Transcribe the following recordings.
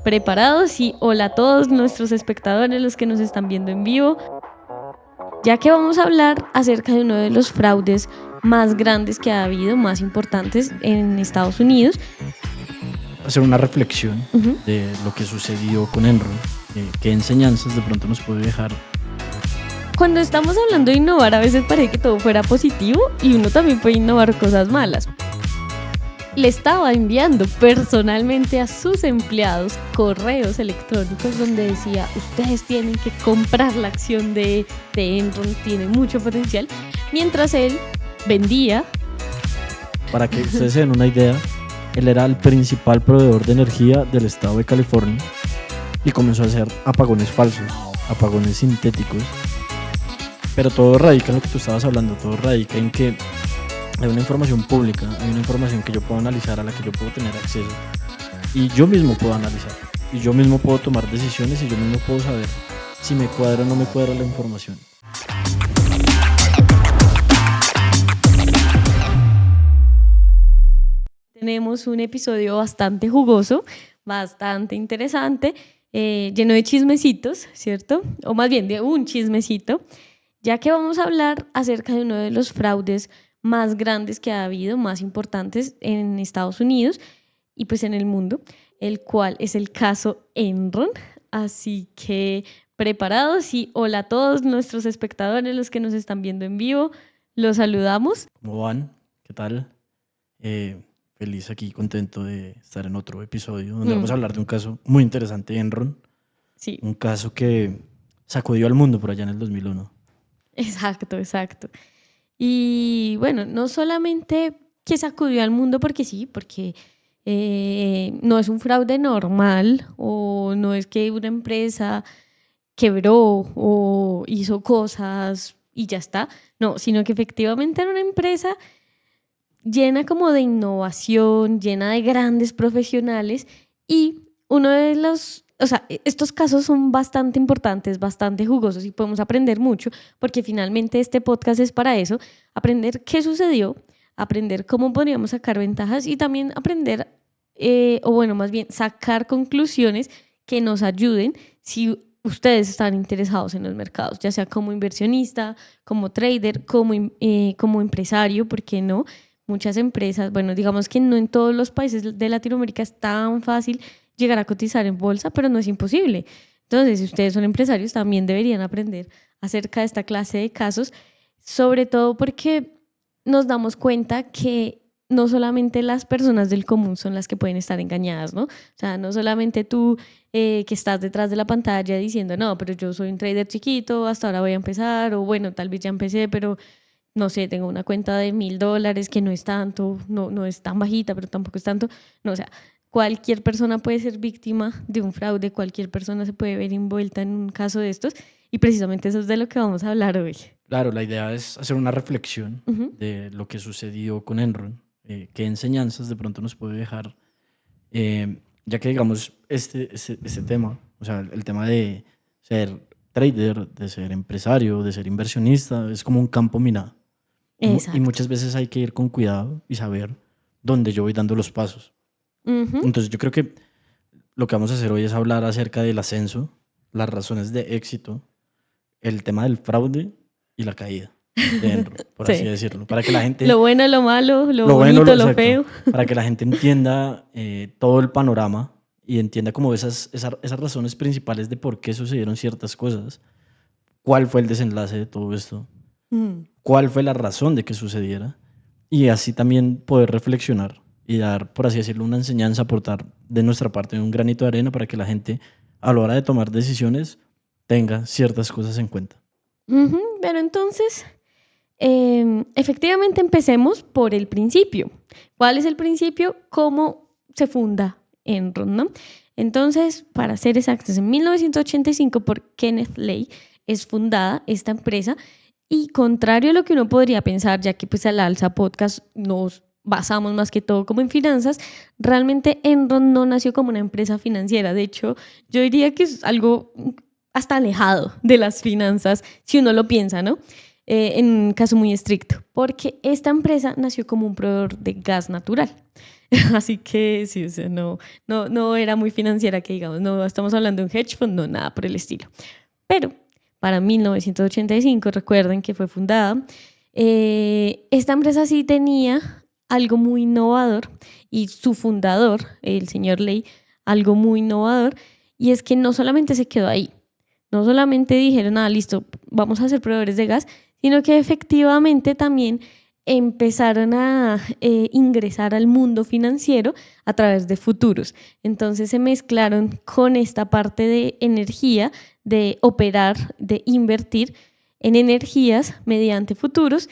preparados y hola a todos nuestros espectadores, los que nos están viendo en vivo, ya que vamos a hablar acerca de uno de los fraudes más grandes que ha habido, más importantes en Estados Unidos. Hacer una reflexión de lo que sucedió con Enron, qué enseñanzas de pronto nos puede dejar. Cuando estamos hablando de innovar, a veces parece que todo fuera positivo y uno también puede innovar cosas malas. Le estaba enviando personalmente a sus empleados correos electrónicos donde decía: ustedes tienen que comprar la acción de Enron, tiene mucho potencial, mientras él vendía. Para que ustedes se den una idea, él era el principal proveedor de energía del estado de California y comenzó a hacer apagones falsos, apagones sintéticos. Pero todo radica en lo que tú estabas hablando, todo radica en que hay una información pública, hay una información que yo puedo analizar, a la que yo puedo tener acceso y yo mismo puedo analizar y yo mismo puedo tomar decisiones y yo mismo puedo saber si me cuadra o no me cuadra la información. Tenemos un episodio bastante jugoso, bastante interesante, lleno de chismecitos, ¿cierto? O más bien de un chismecito, ya que vamos a hablar acerca de uno de los fraudes más grandes que ha habido, más importantes en Estados Unidos y pues en el mundo, el cual es el caso Enron. Así que preparados y hola a todos nuestros espectadores, los que nos están viendo en vivo, los saludamos. ¿Cómo van? ¿Qué tal? Feliz aquí, contento de estar en otro episodio donde vamos a hablar de un caso muy interesante, Enron. Sí. Un caso que sacudió al mundo por allá en el 2001. Exacto. Y bueno, no solamente que sacudió al mundo porque sí, porque no es un fraude normal o no es que una empresa quebró o hizo cosas y ya está, no, sino que efectivamente era una empresa llena como de innovación, llena de grandes profesionales y uno de los, o sea, estos casos son bastante importantes, bastante jugosos y podemos aprender mucho porque finalmente este podcast es para eso, aprender qué sucedió, aprender cómo podríamos sacar ventajas y también aprender, o bueno, más bien sacar conclusiones que nos ayuden si ustedes están interesados en los mercados, ya sea como inversionista, como trader, como empresario, ¿por qué no? Muchas empresas, bueno, digamos que no en todos los países de Latinoamérica es tan fácil llegar a cotizar en bolsa, pero no es imposible. Entonces, si ustedes son empresarios, también deberían aprender acerca de esta clase de casos, sobre todo porque nos damos cuenta que no solamente las personas del común son las que pueden estar engañadas, ¿no? O sea, no solamente tú que estás detrás de la pantalla diciendo, no, pero yo soy un trader chiquito, hasta ahora voy a empezar, o bueno, tal vez ya empecé, pero no sé, tengo una cuenta de $1,000 que no es tanto, no es tan bajita, pero tampoco es tanto. No, o sea, cualquier persona puede ser víctima de un fraude, cualquier persona se puede ver envuelta en un caso de estos y precisamente eso es de lo que vamos a hablar hoy. Claro, la idea es hacer una reflexión de lo que sucedió con Enron, qué enseñanzas de pronto nos puede dejar, ya que digamos este tema, o sea, el tema de ser trader, de ser empresario, de ser inversionista, es como un campo minado. Y muchas veces hay que ir con cuidado y saber dónde yo voy dando los pasos. Entonces yo creo que lo que vamos a hacer hoy es hablar acerca del ascenso, las razones de éxito, el tema del fraude y la caída de Enron, por así decirlo. Para que la gente, lo bueno, lo malo, lo bonito, bueno, lo feo. Para que la gente entienda todo el panorama y entienda como esas razones principales de por qué sucedieron ciertas cosas. ¿Cuál fue el desenlace de todo esto? ¿Cuál fue la razón de que sucediera? Y así también poder reflexionar y dar, por así decirlo, una enseñanza, aportar de nuestra parte un granito de arena para que la gente a la hora de tomar decisiones tenga ciertas cosas en cuenta. Pero entonces, efectivamente empecemos por el principio. ¿Cuál es el principio? ¿Cómo se funda Enron, ¿no? Entonces, para ser exactos, en 1985 por Kenneth Lay es fundada esta empresa y contrario a lo que uno podría pensar, ya que pues al Alza Podcast nos basamos más que todo como en finanzas, realmente Enron no nació como una empresa financiera. De hecho, yo diría que es algo hasta alejado de las finanzas, si uno lo piensa, ¿no? En un caso muy estricto, porque esta empresa nació como un proveedor de gas natural. Así que sí, o sea, no era muy financiera que digamos, no estamos hablando de un hedge fund, no, nada por el estilo. Pero para 1985, recuerden que fue fundada, esta empresa sí tenía algo muy innovador y su fundador, el señor Ley, algo muy innovador, y es que no solamente se quedó ahí, no solamente dijeron, listo, vamos a ser proveedores de gas, sino que efectivamente también empezaron a ingresar al mundo financiero a través de futuros. Entonces se mezclaron con esta parte de energía, de operar, de invertir en energías mediante futuros,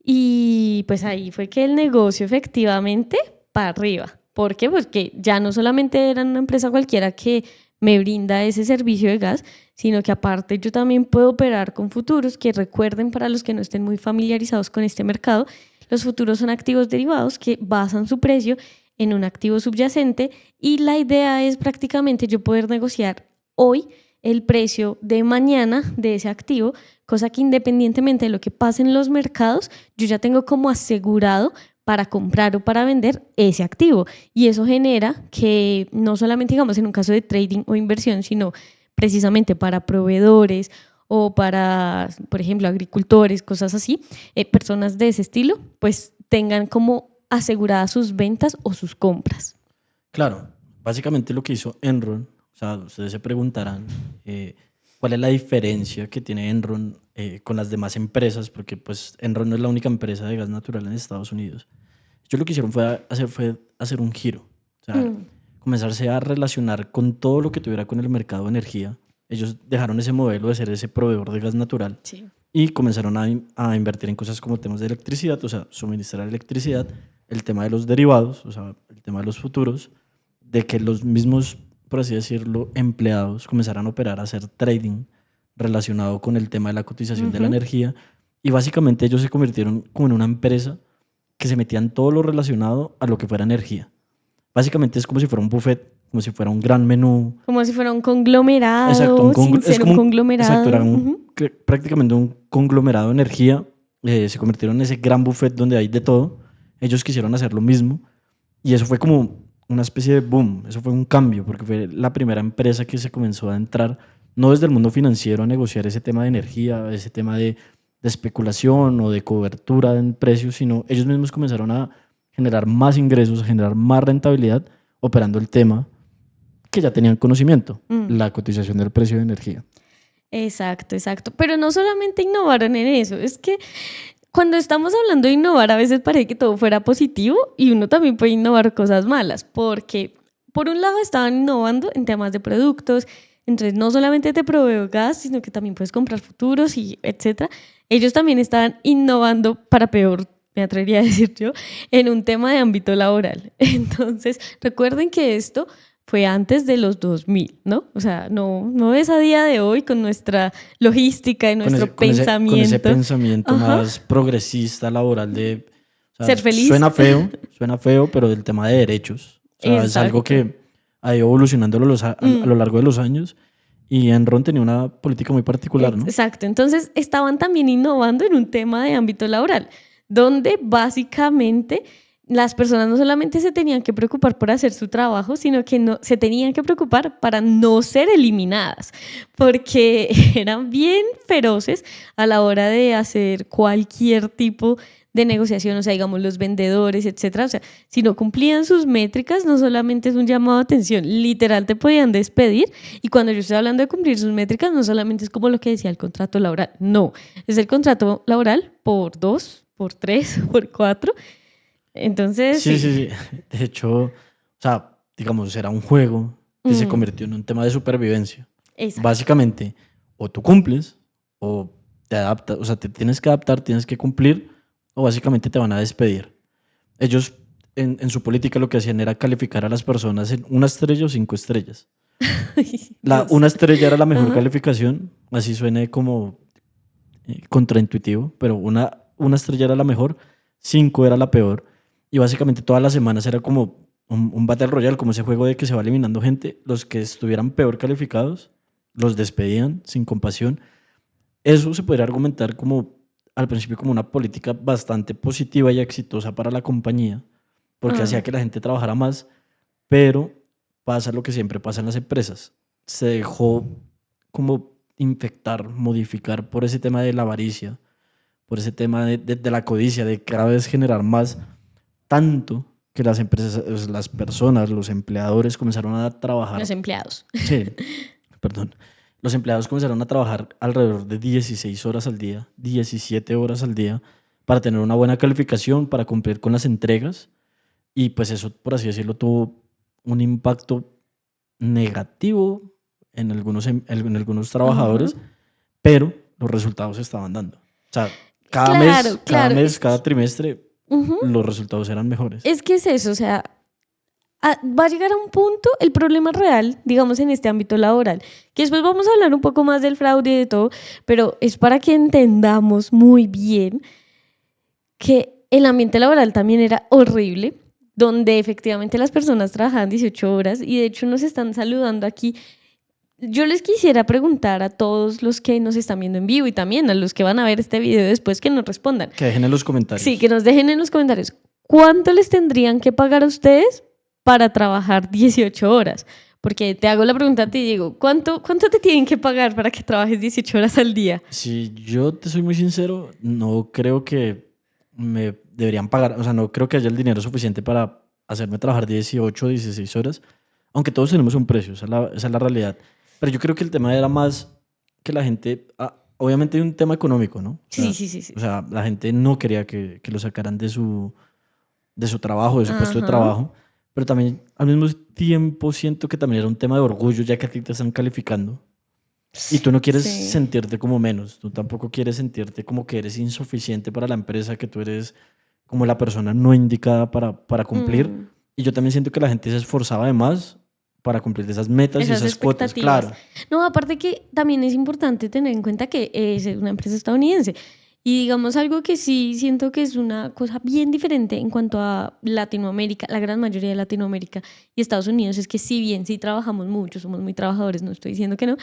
y pues ahí fue que el negocio efectivamente para arriba. ¿Por qué? Porque ya no solamente era una empresa cualquiera que me brinda ese servicio de gas, sino que aparte yo también puedo operar con futuros, que recuerden, para los que no estén muy familiarizados con este mercado, los futuros son activos derivados que basan su precio en un activo subyacente, y la idea es prácticamente yo poder negociar hoy el precio de mañana de ese activo, cosa que independientemente de lo que pase en los mercados, yo ya tengo como asegurado para comprar o para vender ese activo. Y eso genera que no solamente, digamos, en un caso de trading o inversión, sino precisamente para proveedores o para, por ejemplo, agricultores, cosas así, personas de ese estilo, pues tengan como aseguradas sus ventas o sus compras. Claro, básicamente lo que hizo Enron, o sea, ustedes se preguntarán cuál es la diferencia que tiene Enron con las demás empresas, porque pues Enron no es la única empresa de gas natural en Estados Unidos. Ellos lo que hicieron fue hacer un giro, o sea, comenzarse a relacionar con todo lo que tuviera con el mercado de energía. Ellos dejaron ese modelo de ser ese proveedor de gas natural, Sí. y comenzaron a invertir en cosas como temas de electricidad, o sea, suministrar electricidad, el tema de los derivados, o sea, el tema de los futuros, de que los mismos, por así decirlo, empleados comenzaran a operar, a hacer trading relacionado con el tema de la cotización de la energía, y básicamente ellos se convirtieron como en una empresa que se metía en todo lo relacionado a lo que fuera energía. Básicamente es como si fuera un buffet, como si fuera un gran menú. Como si fuera un conglomerado, Exacto, sin ser un exacto, era conglomerado. prácticamente un conglomerado de energía. Se convirtieron en ese gran buffet donde hay de todo. Ellos quisieron hacer lo mismo, y eso fue como una especie de boom. Eso fue un cambio, porque fue la primera empresa que se comenzó a entrar, no desde el mundo financiero, a negociar ese tema de energía, ese tema de especulación o de cobertura en precios, sino ellos mismos comenzaron a generar más ingresos, a generar más rentabilidad operando el tema que ya tenían conocimiento, la cotización del precio de energía. Exacto, exacto. Pero no solamente innovaron en eso, es que cuando estamos hablando de innovar, a veces parece que todo fuera positivo, y uno también puede innovar cosas malas, porque por un lado estaban innovando en temas de productos, entonces no solamente te proveo gas, sino que también puedes comprar futuros y etcétera. Ellos también estaban innovando para peor, me atrevería a decir yo, en un tema de ámbito laboral. Entonces, recuerden que esto fue antes de los 2000, ¿no? O sea, no es a día de hoy con nuestra logística y nuestro pensamiento. Con ese pensamiento más progresista, laboral de... O sea, ser feliz. Suena feo, pero del tema de derechos. O sea, es algo que ha ido evolucionando a lo largo de los años, y Enron tenía una política muy particular, ¿no? Exacto. Entonces, estaban también innovando en un tema de ámbito laboral, donde básicamente las personas no solamente se tenían que preocupar por hacer su trabajo, sino que se tenían que preocupar para no ser eliminadas, porque eran bien feroces a la hora de hacer cualquier tipo de negociación, o sea, digamos, los vendedores, etcétera. O sea, si no cumplían sus métricas, no solamente es un llamado de atención, literal te podían despedir. Y cuando yo estoy hablando de cumplir sus métricas, no solamente es como lo que decía el contrato laboral, no, es el contrato laboral por 2, por 3, por 4. Entonces, sí. De hecho, o sea, digamos, era un juego que se convirtió en un tema de supervivencia. Exacto. Básicamente, o tú cumples o te adaptas, o sea, te tienes que adaptar, tienes que cumplir, o básicamente te van a despedir. Ellos en su política lo que hacían era calificar a las personas en 1 estrella o 5 estrellas. Una estrella era la mejor calificación, así suene como contraintuitivo, pero una estrella era la mejor, 5 era la peor, y básicamente todas las semanas era como un Battle Royale, como ese juego de que se va eliminando gente. Los que estuvieran peor calificados los despedían sin compasión. Eso se podría argumentar como al principio como una política bastante positiva y exitosa para la compañía, porque hacía que la gente trabajara más, pero pasa lo que siempre pasa en las empresas. Se dejó como infectar, modificar por ese tema de la avaricia, por ese tema de la codicia, de cada vez generar más, tanto que las empresas, las personas, los empleadores comenzaron a trabajar. Los empleados. Sí, perdón. Los empleados comenzaron a trabajar alrededor de 16 horas al día, 17 horas al día, para tener una buena calificación, para cumplir con las entregas. Y pues eso, por así decirlo, tuvo un impacto negativo en algunos trabajadores, pero los resultados se estaban dando. O sea, Claro, claro. cada trimestre, los resultados eran mejores. Es que es eso, o sea, va a llegar a un punto el problema real, digamos, en este ámbito laboral, que después vamos a hablar un poco más del fraude y de todo, pero es para que entendamos muy bien que el ambiente laboral también era horrible, donde efectivamente las personas trabajaban 18 horas y de hecho nos están saludando aquí. Yo les quisiera preguntar a todos los que nos están viendo en vivo y también a los que van a ver este video después que nos respondan. Que dejen en los comentarios. Sí, que nos dejen en los comentarios. ¿Cuánto les tendrían que pagar a ustedes para trabajar 18 horas? Porque te hago la pregunta a ti, Diego. ¿Cuánto te tienen que pagar para que trabajes 18 horas al día? Si yo te soy muy sincero, no creo que me deberían pagar, o sea, no creo que haya el dinero suficiente para hacerme trabajar 18 o 16 horas, aunque todos tenemos un precio, esa es la realidad. Pero yo creo que el tema era más que la gente, obviamente hay un tema económico, ¿no? Sí. O sea, la gente no quería que lo sacaran de su trabajo, de su puesto de trabajo, pero también al mismo tiempo siento que también era un tema de orgullo, ya que a ti te están calificando. Y tú no quieres sentirte como menos, tú tampoco quieres sentirte como que eres insuficiente para la empresa, que tú eres como la persona no indicada para cumplir. Y yo también siento que la gente se esforzaba de más para cumplir esas metas y esas cuotas, claro. No, aparte que también es importante tener en cuenta que es una empresa estadounidense. Y digamos algo que sí siento que es una cosa bien diferente en cuanto a Latinoamérica, la gran mayoría de Latinoamérica y Estados Unidos, es que si bien sí trabajamos mucho, somos muy trabajadores, no estoy diciendo que no,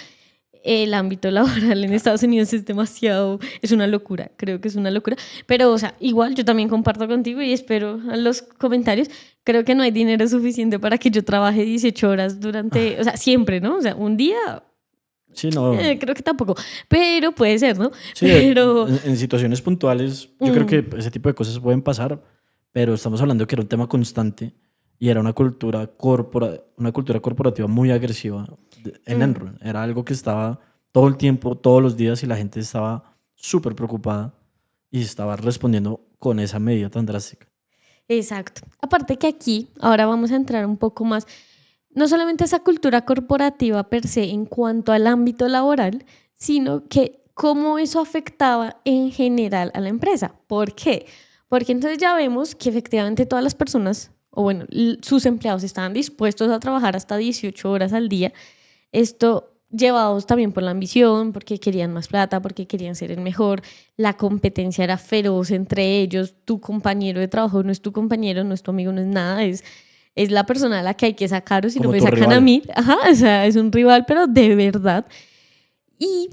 el ámbito laboral en Estados Unidos es demasiado, es una locura, creo que es una locura, pero o sea, igual yo también comparto contigo y espero a los comentarios, creo que no hay dinero suficiente para que yo trabaje 18 horas durante, o sea, siempre, ¿no? O sea, un día, sí, no. Creo que tampoco, pero puede ser, ¿no? Sí, pero en situaciones puntuales, yo creo que ese tipo de cosas pueden pasar, pero estamos hablando que era un tema constante y era una cultura corporativa muy agresiva en Enron. Era algo que estaba todo el tiempo, todos los días, y la gente estaba súper preocupada y estaba respondiendo con esa medida tan drástica. Exacto. Aparte que aquí, ahora vamos a entrar un poco más, no solamente esa cultura corporativa per se en cuanto al ámbito laboral, sino que cómo eso afectaba en general a la empresa. ¿Por qué? Porque entonces ya vemos que efectivamente todas las personas, o bueno, sus empleados estaban dispuestos a trabajar hasta 18 horas al día. Esto llevados también por la ambición, porque querían más plata, porque querían ser el mejor. La competencia era feroz entre ellos. Tu compañero de trabajo no es tu compañero, no es tu amigo, no es nada, es la persona a la que hay que sacar, o si Como no me tu sacan rival. a mí. Ajá, o sea, es un rival, pero de verdad. Y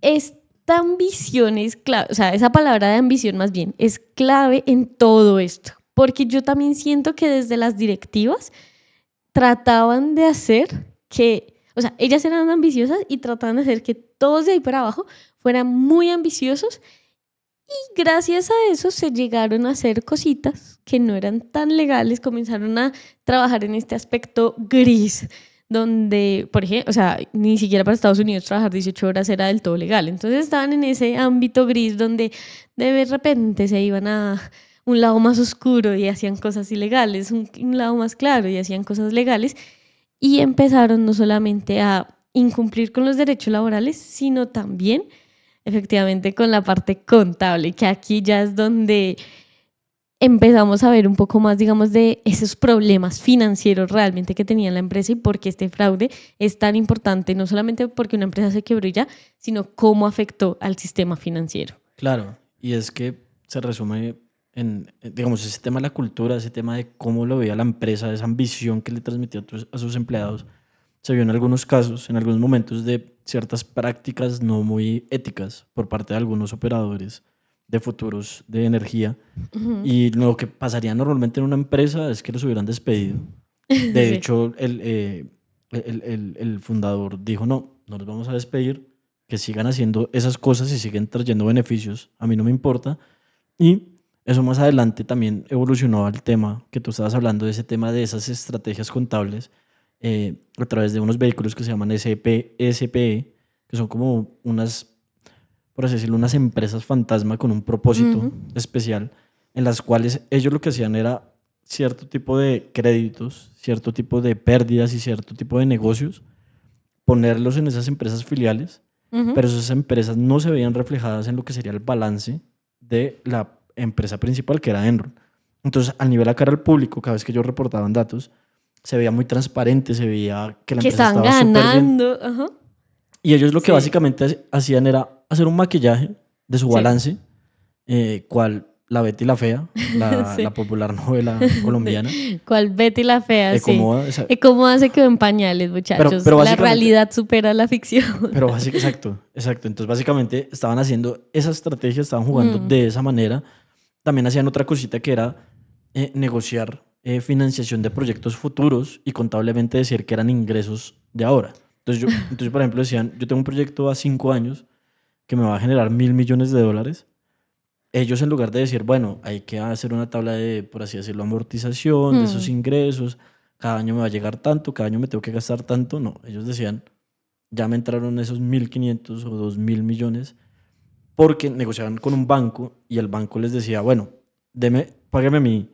esta ambición es clave, o sea, esa palabra de ambición más bien es clave en todo esto, porque yo también siento que desde las directivas trataban de hacer que, o sea, ellas eran ambiciosas y trataban de hacer que todos de ahí para abajo fueran muy ambiciosos, y gracias a eso se llegaron a hacer cositas que no eran tan legales, comenzaron a trabajar en este aspecto gris, donde, por ejemplo, o sea, ni siquiera para Estados Unidos trabajar 18 horas era del todo legal. Entonces estaban en ese ámbito gris donde de repente se iban a un lado más oscuro y hacían cosas ilegales, un lado más claro y hacían cosas legales, y empezaron no solamente a incumplir con los derechos laborales, sino también efectivamente con la parte contable, que aquí ya es donde empezamos a ver un poco más, digamos, de esos problemas financieros realmente que tenía la empresa y por qué este fraude es tan importante, no solamente porque una empresa se quebró y ya, sino cómo afectó al sistema financiero. Claro, y es que se resume en, digamos, ese tema de la cultura, ese tema de cómo lo veía la empresa, esa ambición que le transmitía a sus empleados. Se vio en algunos casos, en algunos momentos, de ciertas prácticas no muy éticas por parte de algunos operadores de futuros de energía. Y lo que pasaría normalmente en una empresa es que los hubieran despedido. De Sí. hecho, el fundador dijo, no los vamos a despedir, que sigan haciendo esas cosas y siguen trayendo beneficios, a mí no me importa. Y eso más adelante también evolucionó al tema que tú estabas hablando, de ese tema de esas estrategias contables a través de unos vehículos que se llaman SPE, que son como unas, por así decirlo, unas empresas fantasma con un propósito especial, en las cuales ellos lo que hacían era cierto tipo de créditos, cierto tipo de pérdidas y cierto tipo de negocios, ponerlos en esas empresas filiales, pero esas empresas no se veían reflejadas en lo que sería el balance de la empresa principal, que era Enron. Entonces, al nivel a cara al público, cada vez que ellos reportaban datos, se veía muy transparente, se veía que la Que empresa estaban estaba súper bien. ganando. Ajá. Y ellos lo que Sí, básicamente hacían era hacer un maquillaje de su sí, balance, cual La Betty la Fea, sí. la popular novela colombiana, ¿Cuál Betty la fea? Sí. cómo, ¿Cómo hace que en pañales, pero, muchachos? pero La básicamente, realidad supera la ficción. exacto, exacto. Entonces, básicamente estaban haciendo esa estrategia, estaban jugando Mm, de esa manera. También hacían otra cosita que era negociar financiación de proyectos futuros y contablemente decir que eran ingresos de ahora. Entonces, por ejemplo, decían, yo tengo un proyecto a 5 años que me va a generar $1.000 millones. Ellos, en lugar de decir, bueno, hay que hacer una tabla de, por así decirlo, amortización de esos mm. ingresos, cada año me va a llegar tanto, cada año me tengo que gastar tanto, no, ellos decían, ya me entraron esos 1.500 o 2.000 millones, porque negociaban con un banco y el banco les decía, bueno, págame a mí,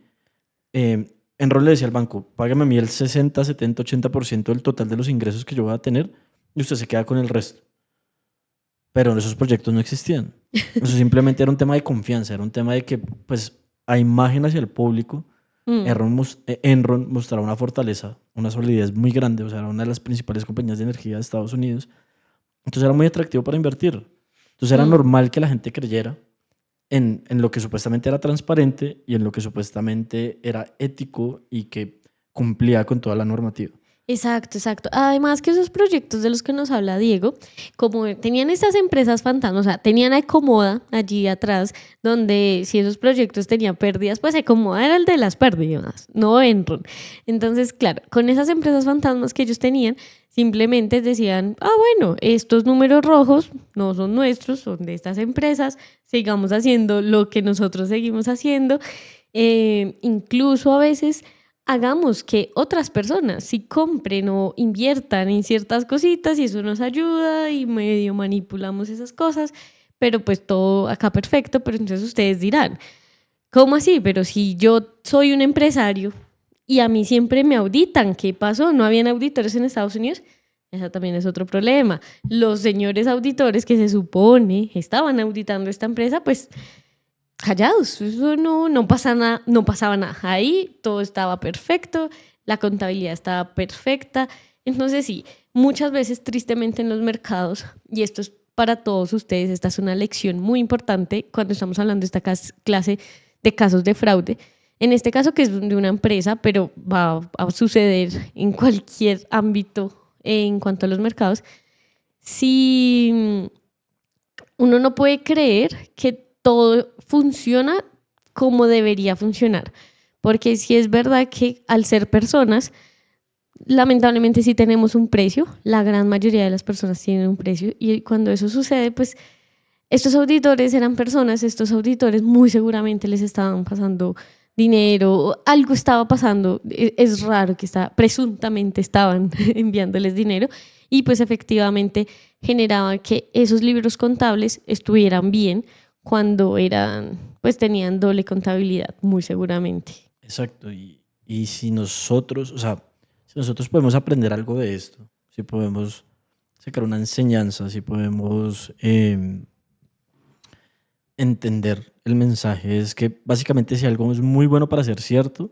Enron le decía al banco, págame a mí el 60, 70, 80% del total de los ingresos que yo voy a tener y usted se queda con el resto. Pero esos proyectos no existían. Eso simplemente era un tema de confianza, era un tema de que, pues, a imagen hacia el público, Mm, Enron mostraba una fortaleza, una solidez muy grande, o sea, era una de las principales compañías de energía de Estados Unidos. Entonces era muy atractivo para invertir. Entonces era mm. normal que la gente creyera en lo que supuestamente era transparente y en lo que supuestamente era ético y que cumplía con toda la normativa. Exacto, exacto. Además que esos proyectos de los que nos habla Diego, como tenían estas empresas fantasmas, o sea, tenían a Ecomoda allí atrás, donde si esos proyectos tenían pérdidas, pues Ecomoda era el de las pérdidas, no Enron. Entonces, claro, con esas empresas fantasmas que ellos tenían, simplemente decían, bueno, estos números rojos no son nuestros, son de estas empresas, sigamos haciendo lo que nosotros seguimos haciendo. Incluso a veces hagamos que otras personas sí compren o inviertan en ciertas cositas y eso nos ayuda y medio manipulamos esas cosas, pero pues todo acá perfecto, pero entonces ustedes dirán, ¿cómo así? Pero si yo soy un empresario y a mí siempre me auditan, ¿qué pasó? ¿No habían auditores en Estados Unidos? Ese también es otro problema. Los señores auditores que se supone estaban auditando esta empresa, pues callados, eso no pasa nada, no pasaba nada. Ahí todo estaba perfecto, la contabilidad estaba perfecta. Entonces sí, muchas veces tristemente en los mercados, y esto es para todos ustedes, esta es una lección muy importante cuando estamos hablando de esta clase de casos de fraude. En este caso que es de una empresa, pero va a suceder en cualquier ámbito en cuanto a los mercados. Si uno no puede creer que todo funciona como debería funcionar, porque si es verdad que al ser personas, lamentablemente sí tenemos un precio, la gran mayoría de las personas tienen un precio y cuando eso sucede, pues estos auditores eran personas, estos auditores muy seguramente les estaban pasando dinero, algo estaba pasando, es raro que presuntamente estaban enviándoles dinero y pues efectivamente generaban que esos libros contables estuvieran bien cuando pues tenían doble contabilidad, muy seguramente. Exacto. Y si nosotros, o sea, si nosotros podemos aprender algo de esto, si podemos sacar una enseñanza, si podemos entender el mensaje, es que básicamente si algo es muy bueno para ser cierto,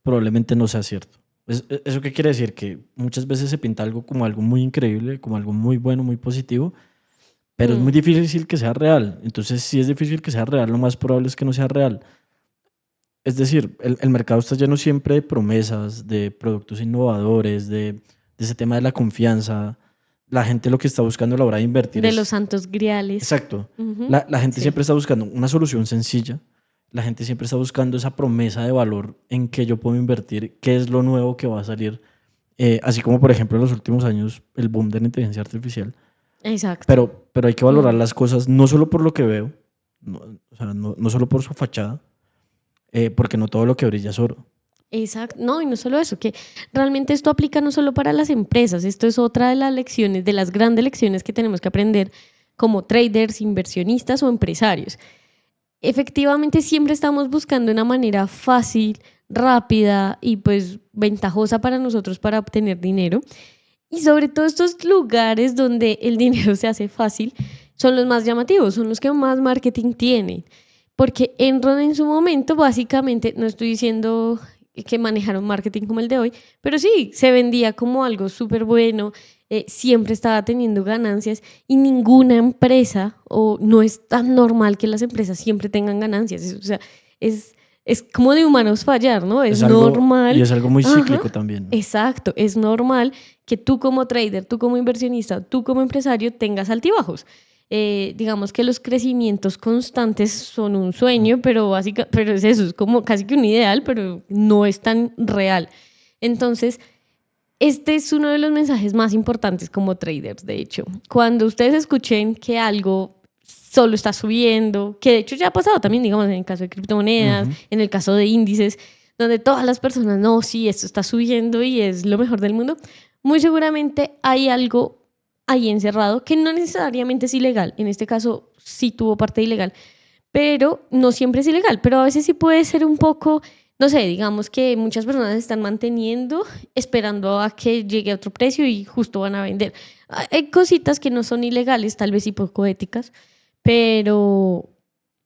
probablemente no sea cierto. ¿Eso qué quiere decir? Que muchas veces se pinta algo como algo muy increíble, como algo muy bueno, muy positivo, pero es muy Mm, difícil que sea real. Entonces, si es difícil que sea real, lo más probable es que no sea real. Es decir, el mercado está lleno siempre de promesas, de productos innovadores, de ese tema de la confianza, la gente lo que está buscando a la hora de invertir De es... los santos griales. Exacto. Ujú. La gente Sí. siempre está buscando una solución sencilla. La gente siempre está buscando esa promesa de valor en que yo puedo invertir, qué es lo nuevo que va a salir. Así como, por ejemplo, en los últimos años, el boom de la inteligencia artificial. Exacto. Pero hay que valorar las cosas no solo por lo que veo, o sea, no solo por su fachada, porque no todo lo que brilla es oro. Exacto. No, y no solo eso, que realmente esto aplica no solo para las empresas, esto es otra de las lecciones, de las grandes lecciones que tenemos que aprender como traders, inversionistas o empresarios. Efectivamente, siempre estamos buscando una manera fácil, rápida y pues ventajosa para nosotros para obtener dinero. Y sobre todo estos lugares donde el dinero se hace fácil son los más llamativos, son los que más marketing tienen. Porque Enron en su momento, básicamente, no estoy diciendo que manejaron marketing como el de hoy, pero sí, se vendía como algo súper bueno, siempre estaba teniendo ganancias y ninguna empresa, o no es tan normal que las empresas siempre tengan ganancias. O sea, es como de humanos fallar, ¿no? Es normal. Y es algo muy Ajá, cíclico también. exacto, es normal que tú como trader, tú como inversionista, tú como empresario tengas altibajos. Digamos que los crecimientos constantes son un sueño, pero es eso, es como casi que un ideal, pero no es tan real. Entonces, este es uno de los mensajes más importantes como traders, de hecho. Cuando ustedes escuchen que algo solo está subiendo, que de hecho ya ha pasado también, digamos, en el caso de criptomonedas, en el caso de índices, donde todas las personas, no, sí, esto está subiendo y es lo mejor del mundo, muy seguramente hay algo ahí encerrado que no necesariamente es ilegal. En este caso sí tuvo parte ilegal, pero no siempre es ilegal, pero a veces sí puede ser un poco, no sé, digamos que muchas personas están manteniendo, esperando a que llegue a otro precio y justo van a vender. Hay cositas que no son ilegales, tal vez y poco éticas, pero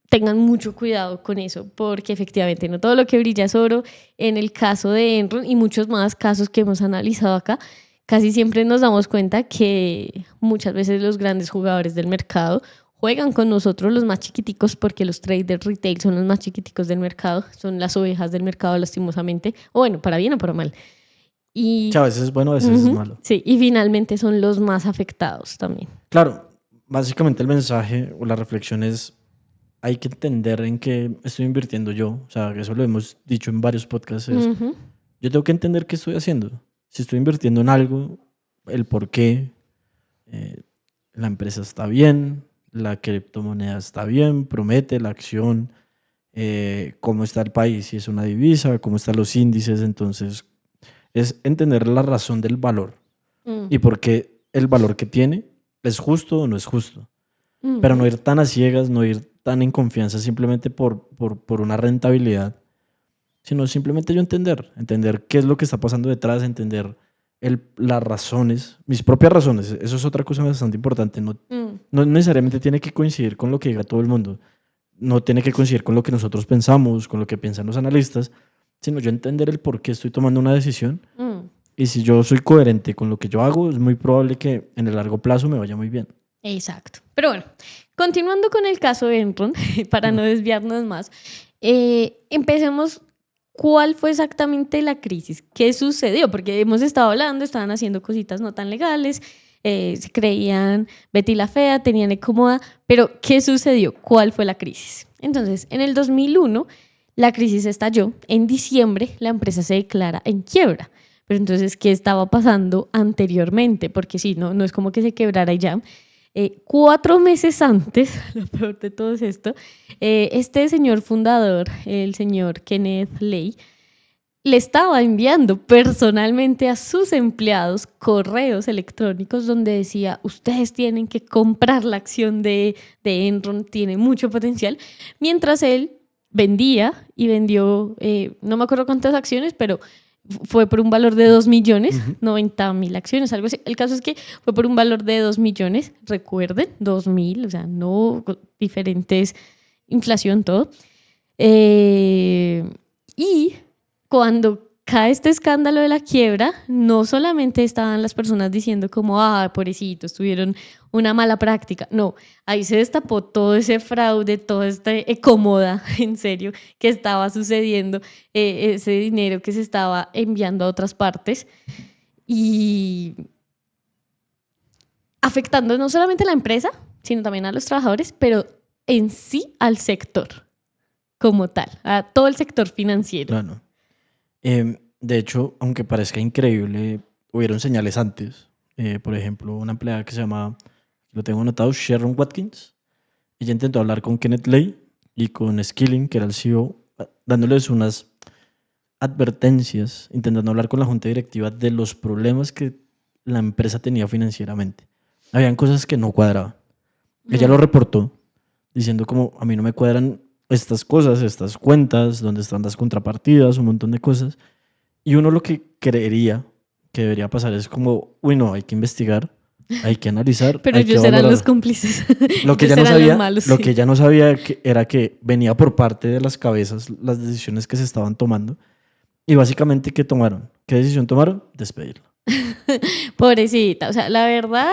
tengan mucho cuidado con eso, porque efectivamente no todo lo que brilla es oro. En el caso de Enron y muchos más casos que hemos analizado acá, casi siempre nos damos cuenta que muchas veces los grandes jugadores del mercado juegan con nosotros los más chiquiticos, porque los traders retail son los más chiquiticos del mercado, son las ovejas del mercado lastimosamente, o bueno, para bien o para mal. O sea, a veces es bueno, a veces es malo. Sí, y finalmente son los más afectados también. Claro, básicamente el mensaje o la reflexión es, hay que entender en qué estoy invirtiendo yo. O sea, eso lo hemos dicho en varios podcasts. Yo tengo que entender qué estoy haciendo. Si estoy invirtiendo en algo, el por qué, la empresa está bien, la criptomoneda está bien, promete la acción, cómo está el país, si es una divisa, cómo están los índices. Entonces, es entender la razón del valor y por qué el valor que tiene es justo o no es justo. Pero no ir tan a ciegas, no ir tan en confianza simplemente por una rentabilidad, sino simplemente yo entender qué es lo que está pasando detrás, entender las razones, mis propias razones. Eso es otra cosa bastante importante. No necesariamente tiene que coincidir con lo que diga todo el mundo, no tiene que coincidir con lo que nosotros pensamos, con lo que piensan los analistas, sino yo entender el por qué estoy tomando una decisión. Y si yo soy coherente con lo que yo hago, es muy probable que en el largo plazo me vaya muy bien. Exacto. Pero bueno, continuando con el caso de Enron, para no desviarnos más, empecemos. ¿Cuál fue exactamente la crisis? ¿Qué sucedió? Porque hemos estado hablando, estaban haciendo cositas no tan legales, se creían Betty la Fea, tenían Ecomoda, pero ¿qué sucedió? ¿Cuál fue la crisis? Entonces, en el 2001, la crisis estalló. En diciembre, la empresa se declara en quiebra. Pero entonces, ¿qué estaba pasando anteriormente? Porque sí, no es como que se quebrara y ya. 4 meses antes, lo peor de todo es esto, este señor fundador, el señor Kenneth Lay, le estaba enviando personalmente a sus empleados correos electrónicos donde decía, ustedes tienen que comprar la acción de Enron, tiene mucho potencial, mientras él vendía y vendió, no me acuerdo cuántas acciones, pero fue por un valor de 2 millones, 90.000 acciones, algo así. El caso es que fue por un valor de 2 millones, recuerden, 2.000, o sea, no diferentes, inflación, todo. Y cuando cae este escándalo de la quiebra, no solamente estaban las personas diciendo como, pobrecitos, tuvieron una mala práctica. No, ahí se destapó todo ese fraude, todo este Ecomoda, en serio, que estaba sucediendo, ese dinero que se estaba enviando a otras partes. Y afectando no solamente a la empresa, sino también a los trabajadores, pero en sí al sector como tal, a todo el sector financiero. Claro. De hecho, aunque parezca increíble, hubieron señales antes. Por ejemplo, una empleada que se llama, lo tengo anotado, Sharon Watkins. Ella intentó hablar con Kenneth Lay y con Skilling, que era el CEO, dándoles unas advertencias, intentando hablar con la junta directiva de los problemas que la empresa tenía financieramente. Habían cosas que no cuadraban. Ella lo reportó, diciendo como, a mí no me cuadran estas cosas, estas cuentas, dónde están las contrapartidas, un montón de cosas. Y uno lo que creería que debería pasar es como, uy, no, hay que investigar, hay que analizar, Pero hay que ellos eran valorar. los cómplices. Lo que Ellos ella no eran los sabía, malos. lo Sí. que ella no sabía era que venía por parte de las cabezas las decisiones que se estaban tomando. Y básicamente, ¿qué tomaron? ¿Qué decisión tomaron? Despedirla. Pobrecita, o sea, la verdad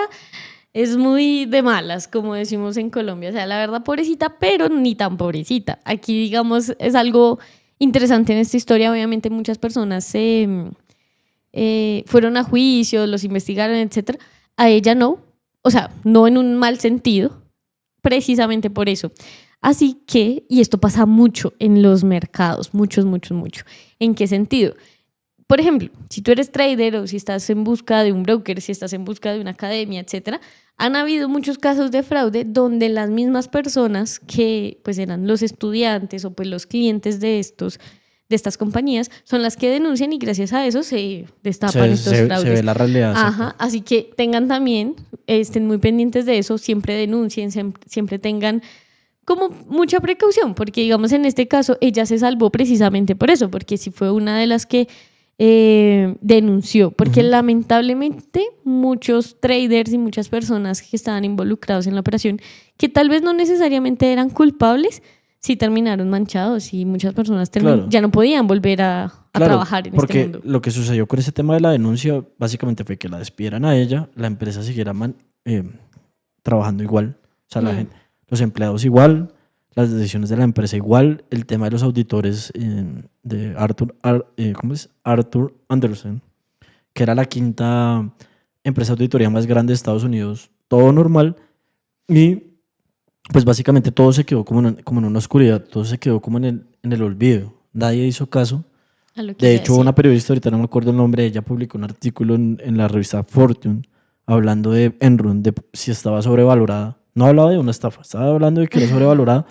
es muy de malas, como decimos en Colombia. O sea, la verdad, pobrecita, pero ni tan pobrecita. Aquí, digamos, es algo interesante en esta historia. Obviamente, muchas personas fueron a juicio, los investigaron, etcétera. A ella no, o sea, no en un mal sentido, precisamente por eso. Así que, y esto pasa mucho en los mercados, mucho. ¿En qué sentido? Por ejemplo, si tú eres trader o si estás en busca de un broker, si estás en busca de una academia, etcétera, han habido muchos casos de fraude donde las mismas personas que pues eran los estudiantes o pues los clientes de estas compañías son las que denuncian y gracias a eso se destapan estos fraudes. Se ve la realidad. Ajá, así que tengan también, estén muy pendientes de eso, siempre denuncien, siempre tengan como mucha precaución, porque digamos en este caso ella se salvó precisamente por eso, porque si fue una de las que denunció, porque lamentablemente muchos traders y muchas personas que estaban involucrados en la operación, que tal vez no necesariamente eran culpables, sí terminaron manchados y muchas personas Claro. ya no podían volver a trabajar en porque este mundo. lo que sucedió con ese tema de la denuncia básicamente fue que la despidieran a ella, la empresa siguiera trabajando igual, o sea, los empleados igual, las decisiones de la empresa igual, el tema de los auditores de ¿cómo es? Arthur Andersen, que era la quinta empresa auditoría más grande de Estados Unidos, todo normal, y pues básicamente todo se quedó como en una oscuridad, todo se quedó como en el olvido, nadie hizo caso. A lo que De ella hecho, decía. una periodista, ahorita no me acuerdo el nombre, ella publicó un artículo en la revista Fortune hablando de Enron, de si estaba sobrevalorada. No hablaba de una estafa, estaba hablando de que era sobrevalorada,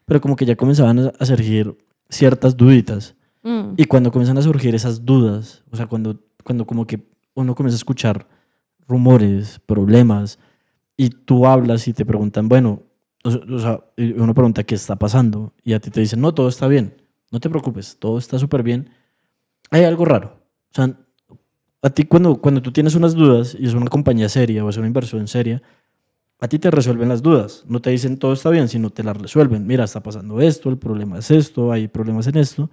pero como que ya comenzaban a surgir ciertas duditas. Y cuando comienzan a surgir esas dudas, o sea, cuando como que uno comienza a escuchar rumores, problemas, y tú hablas y te preguntan, bueno, o sea, y uno pregunta qué está pasando, y a ti te dicen, no, todo está bien, no te preocupes, todo está súper bien. Hay algo raro. O sea, a ti cuando tú tienes unas dudas y es una compañía seria o es una inversión seria, a ti te resuelven las dudas. No te dicen todo está bien, sino te las resuelven. Mira, está pasando esto, el problema es esto, hay problemas en esto,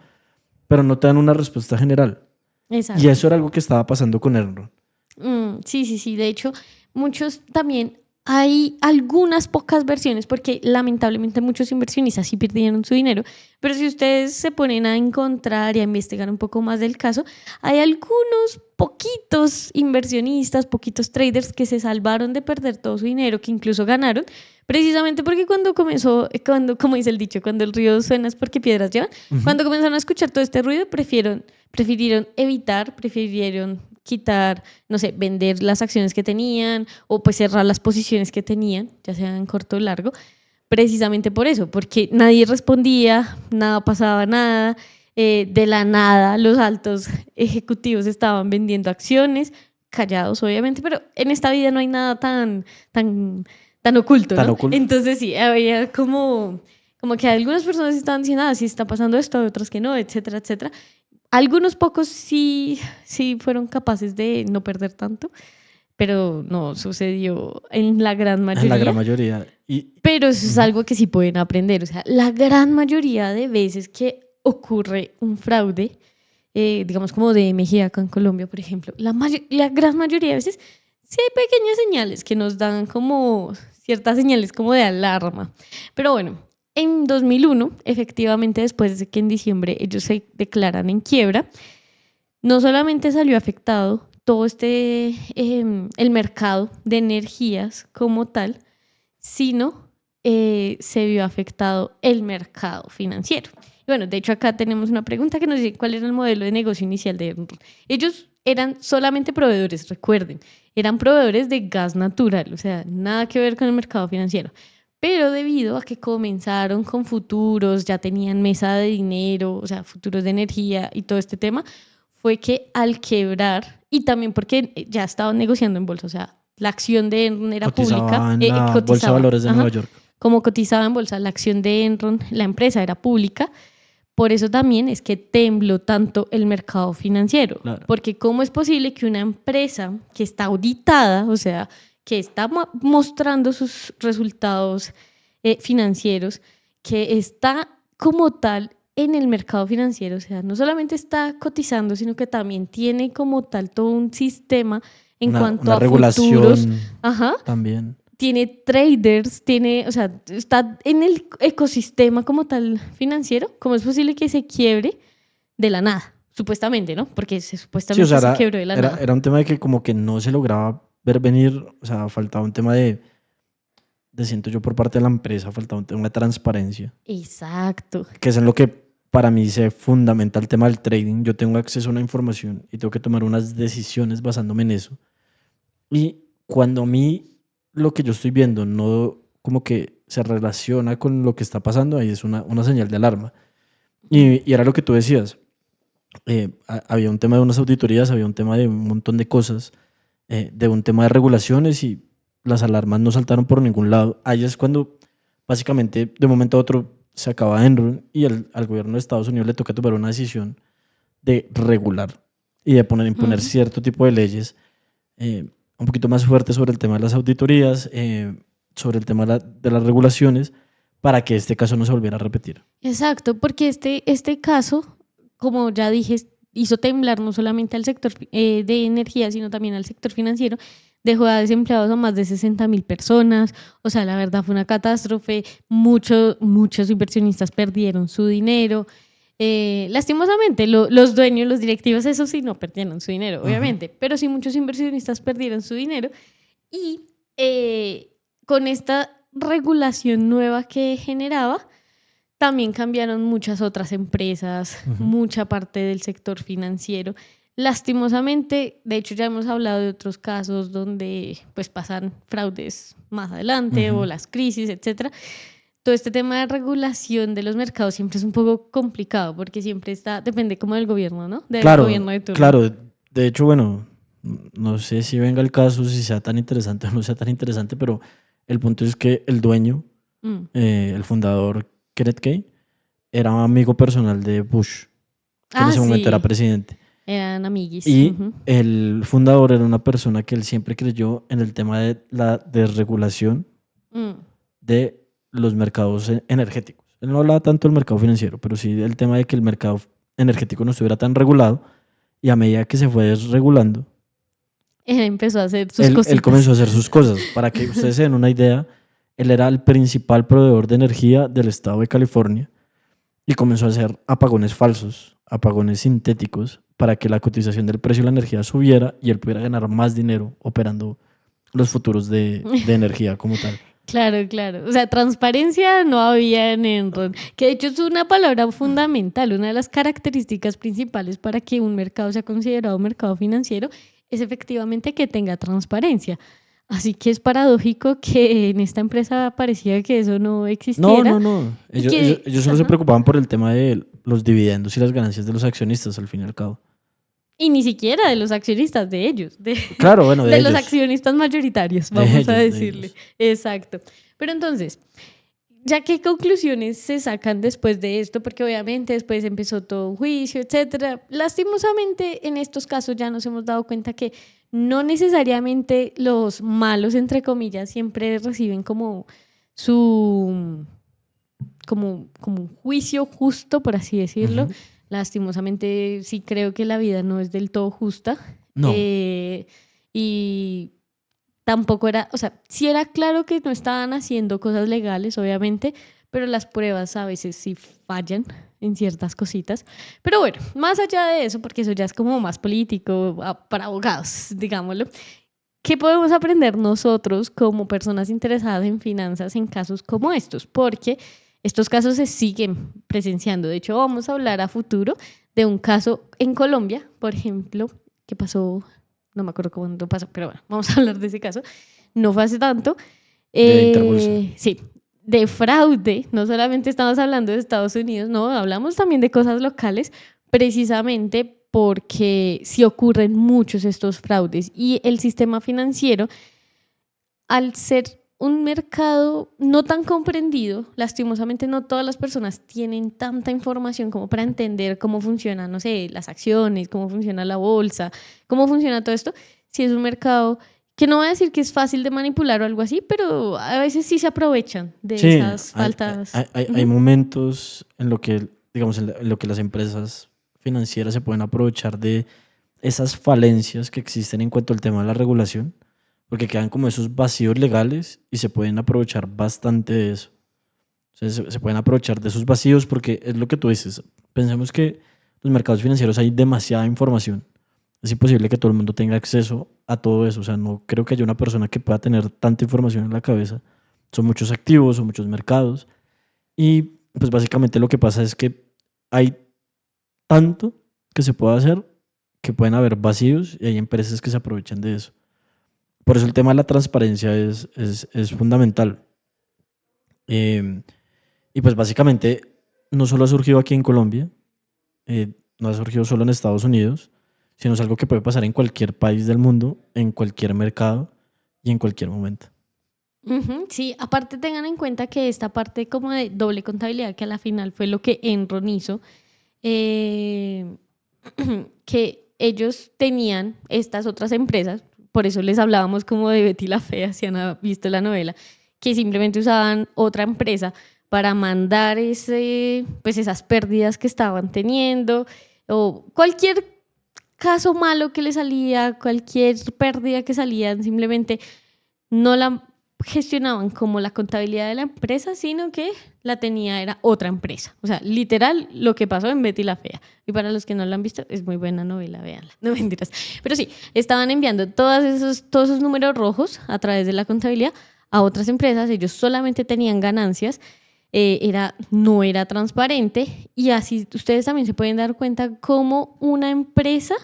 pero no te dan una respuesta general. Exacto. Y eso era algo que estaba pasando con Enron. Sí. De hecho, muchos también, hay algunas pocas versiones, porque lamentablemente muchos inversionistas sí perdieron su dinero, pero si ustedes se ponen a encontrar y a investigar un poco más del caso, hay algunos poquitos inversionistas, poquitos traders que se salvaron de perder todo su dinero, que incluso ganaron, precisamente porque como dice el dicho, cuando el río suena es porque piedras llevan, cuando comenzaron a escuchar todo este ruido, prefirieron quitar, no sé, vender las acciones que tenían o pues cerrar las posiciones que tenían, ya sean en corto o largo, precisamente por eso, porque nadie respondía, nada pasaba, nada, de la nada los altos ejecutivos estaban vendiendo acciones, callados obviamente, pero en esta vida no hay nada tan oculto, ¿no? Entonces sí, había como que algunas personas estaban diciendo, sí está pasando esto, otras que no, etcétera, etcétera. Algunos pocos sí fueron capaces de no perder tanto, pero no sucedió en la gran mayoría. En la gran mayoría. Pero eso es algo que sí pueden aprender. O sea, la gran mayoría de veces que ocurre un fraude, digamos como de Mejía acá en Colombia, por ejemplo, la gran mayoría de veces sí hay pequeñas señales que nos dan como ciertas señales como de alarma. Pero bueno, en 2001, efectivamente, después de que en diciembre ellos se declaran en quiebra, no solamente salió afectado todo el mercado de energías como tal, sino se vio afectado el mercado financiero. Y bueno, de hecho acá tenemos una pregunta que nos dice cuál era el modelo de negocio inicial de Enron. Ellos eran solamente proveedores, recuerden, eran proveedores de gas natural, o sea, nada que ver con el mercado financiero. Pero debido a que comenzaron con futuros, ya tenían mesa de dinero, o sea, futuros de energía y todo este tema, fue que al quebrar, y también porque ya estaban negociando en bolsa, o sea, la acción de Enron era pública, Cotizaba en la Bolsa de cotizaba, Valores de Nueva York. como cotizaba en bolsa, la acción de Enron, la empresa era pública. Por eso también es que tembló tanto el mercado financiero, Claro. porque ¿cómo es posible que una empresa que está auditada, o sea, que está mostrando sus resultados financieros, que está como tal en el mercado financiero, o sea, no solamente está cotizando, sino que también tiene como tal todo un sistema en cuanto Una a regulación futuros, también. tiene traders, o sea, está en el ecosistema como tal financiero? ¿Cómo es posible que se quiebre de la nada? Supuestamente, ¿no? Porque supuestamente Sí, o sea, se quebró de la nada. era un tema de que como que no se lograba ver venir, o sea, faltaba un tema siento yo por parte de la empresa, faltaba un tema de transparencia, Exacto. que es en lo que para mí se fundamenta el tema del trading. Yo tengo acceso a una información y tengo que tomar unas decisiones basándome en eso. Y cuando a mí lo que yo estoy viendo no como que se relaciona con lo que está pasando, ahí es una señal de alarma. Y era lo que tú decías. Había un tema de unas auditorías, había un tema de un montón de cosas, de un tema de regulaciones y las alarmas no saltaron por ningún lado. Ahí es cuando básicamente de un momento a otro se acaba Enron y al gobierno de Estados Unidos le toca tomar una decisión de regular y de imponer cierto tipo de leyes un poquito más fuertes sobre el tema de las auditorías, sobre el tema de las regulaciones, para que este caso no se volviera a repetir. Exacto, porque este caso, como ya dije, hizo temblar no solamente al sector de energía, sino también al sector financiero. Dejó a desempleados a más de 60.000 personas. O sea, la verdad fue una catástrofe. Muchos inversionistas perdieron su dinero. Lastimosamente, los dueños, los directivos, eso sí, no perdieron su dinero, obviamente. Pero sí muchos inversionistas perdieron su dinero. Y con esta regulación nueva que generaba, también cambiaron muchas otras empresas, mucha parte del sector financiero. Lastimosamente, de hecho ya hemos hablado de otros casos donde pues pasan fraudes más adelante o las crisis, etcétera. Todo este tema de regulación de los mercados siempre es un poco complicado porque siempre depende como del gobierno, ¿no? Del gobierno de turno. Claro, de hecho, bueno, no sé si venga el caso, si sea tan interesante o no sea tan interesante, pero el punto es que el dueño, el fundador Kenneth Kay, era amigo personal de Bush, que en ese momento era presidente. Eran amiguis. Y el fundador era una persona que él siempre creyó en el tema de la desregulación de los mercados energéticos. Él no hablaba tanto del mercado financiero, pero sí del tema de que el mercado energético no estuviera tan regulado, y a medida que se fue desregulando, él empezó a hacer sus cositas. Él comenzó a hacer sus cosas. Para que ustedes se den una idea, él era el principal proveedor de energía del estado de California y comenzó a hacer apagones falsos, apagones sintéticos, para que la cotización del precio de la energía subiera y él pudiera ganar más dinero operando los futuros de energía como tal. Claro. O sea, transparencia no había en Enron, que de hecho es una palabra fundamental. Una de las características principales para que un mercado sea considerado un mercado financiero es efectivamente que tenga transparencia. Así que es paradójico que en esta empresa parecía que eso no existiera. No. Ellos solo se preocupaban por el tema de los dividendos y las ganancias de los accionistas, al fin y al cabo. Y ni siquiera de los accionistas, de ellos. Claro, bueno, de ellos. Los accionistas mayoritarios, vamos a decirle. Exacto. Pero entonces, ¿ya qué conclusiones se sacan después de esto? Porque obviamente después empezó todo un juicio, etcétera. Lastimosamente, en estos casos ya nos hemos dado cuenta que no necesariamente los malos, entre comillas, siempre reciben como como un juicio justo, por así decirlo. Lastimosamente, sí creo que la vida no es del todo justa. No. Y tampoco era, o sea, sí era claro que no estaban haciendo cosas legales, obviamente, pero las pruebas a veces sí fallan en ciertas cositas. Pero bueno, más allá de eso, porque eso ya es como más político, para abogados, digámoslo, ¿qué podemos aprender nosotros como personas interesadas en finanzas en casos como estos? Porque estos casos se siguen presenciando. De hecho, vamos a hablar a futuro de un caso en Colombia, por ejemplo, que pasó, no me acuerdo cuándo pasó, pero bueno, vamos a hablar de ese caso. No fue hace tanto. De Interbolsa. Sí, de fraude. No solamente estamos hablando de Estados Unidos, no, hablamos también de cosas locales, precisamente porque sí ocurren muchos estos fraudes y el sistema financiero, al ser un mercado no tan comprendido, lastimosamente no todas las personas tienen tanta información como para entender cómo funcionan, no sé, las acciones, cómo funciona la bolsa, cómo funciona todo esto. Si es un mercado que no voy a decir que es fácil de manipular o algo así, pero a veces sí se aprovechan de Sí, esas faltas. hay momentos en lo que, digamos, en lo que las empresas financieras se pueden aprovechar de esas falencias que existen en cuanto al tema de la regulación, porque quedan como esos vacíos legales y se pueden aprovechar bastante de eso. O sea, se pueden aprovechar de esos vacíos porque es lo que tú dices. Pensemos que los mercados financieros hay demasiada información. Es imposible que todo el mundo tenga acceso a todo eso. O sea, no creo que haya una persona que pueda tener tanta información en la cabeza. Son muchos activos, son muchos mercados. Y pues básicamente lo que pasa es que hay tanto que se puede hacer que pueden haber vacíos y hay empresas que se aprovechan de eso. Por eso el tema de la transparencia es fundamental. Eh, y pues básicamente no solo ha surgido aquí en Colombia, no ha surgido solo en Estados Unidos, sino es algo que puede pasar en cualquier país del mundo, en cualquier mercado y en cualquier momento. Sí, aparte tengan en cuenta que esta parte como de doble contabilidad, que a la final fue lo que Enron hizo, eh, que ellos tenían estas otras empresas, por eso les hablábamos como de Betty la Fea, si han visto la novela, que simplemente usaban otra empresa para mandar pues esas pérdidas que estaban teniendo o cualquier caso malo que le salía, cualquier pérdida que salían, simplemente no la gestionaban como la contabilidad de la empresa, sino que la tenía era otra empresa. O sea, literal lo que pasó en Betty la Fea. Y para los que no la han visto, es muy buena novela, véanla. No mentiras. Pero sí, estaban enviando todos esos números rojos a través de la contabilidad a otras empresas. Ellos solamente tenían ganancias. No era transparente. Y así ustedes también se pueden dar cuenta cómo una empresa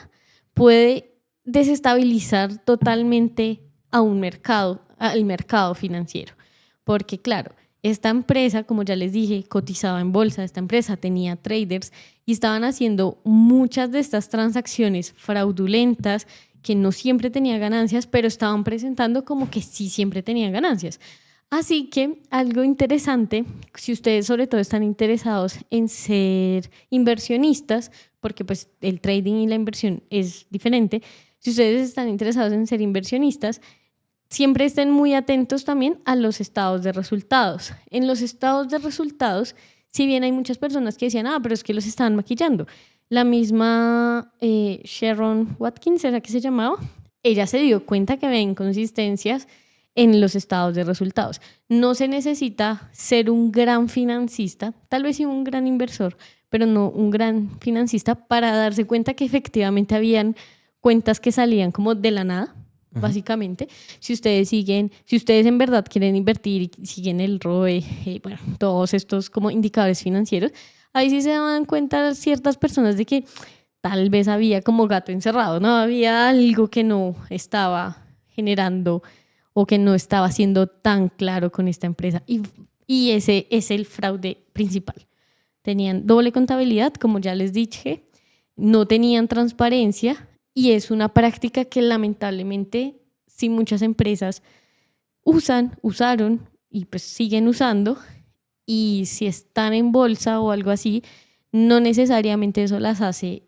puede desestabilizar totalmente a un mercado, al mercado financiero. Porque claro, esta empresa, como ya les dije, cotizaba en bolsa, esta empresa tenía traders y estaban haciendo muchas de estas transacciones fraudulentas que no siempre tenían ganancias, pero estaban presentando como que sí siempre tenían ganancias. Así que algo interesante, si ustedes sobre todo están interesados en ser inversionistas, porque pues el trading y la inversión es diferente, si ustedes están interesados en ser inversionistas, siempre estén muy atentos también a los estados de resultados. En los estados de resultados, si bien hay muchas personas que decían, pero es que los estaban maquillando. La misma Sharon Watkins, ¿era que se llamaba? Ella se dio cuenta que había inconsistencias en los estados de resultados. No se necesita ser un gran financista, tal vez sí un gran inversor, pero no un gran financista para darse cuenta que efectivamente habían cuentas que salían como de la nada, básicamente. Si ustedes en verdad quieren invertir y siguen el ROE, bueno, todos estos como indicadores financieros, ahí sí se dan cuenta ciertas personas de que tal vez había como gato encerrado, ¿no? Había algo que no estaba generando o que no estaba siendo tan claro con esta empresa. Y ese es el fraude principal. Tenían doble contabilidad, como ya les dije, no tenían transparencia y es una práctica que lamentablemente sí muchas empresas usaron y pues siguen usando, y si están en bolsa o algo así, no necesariamente eso las hace,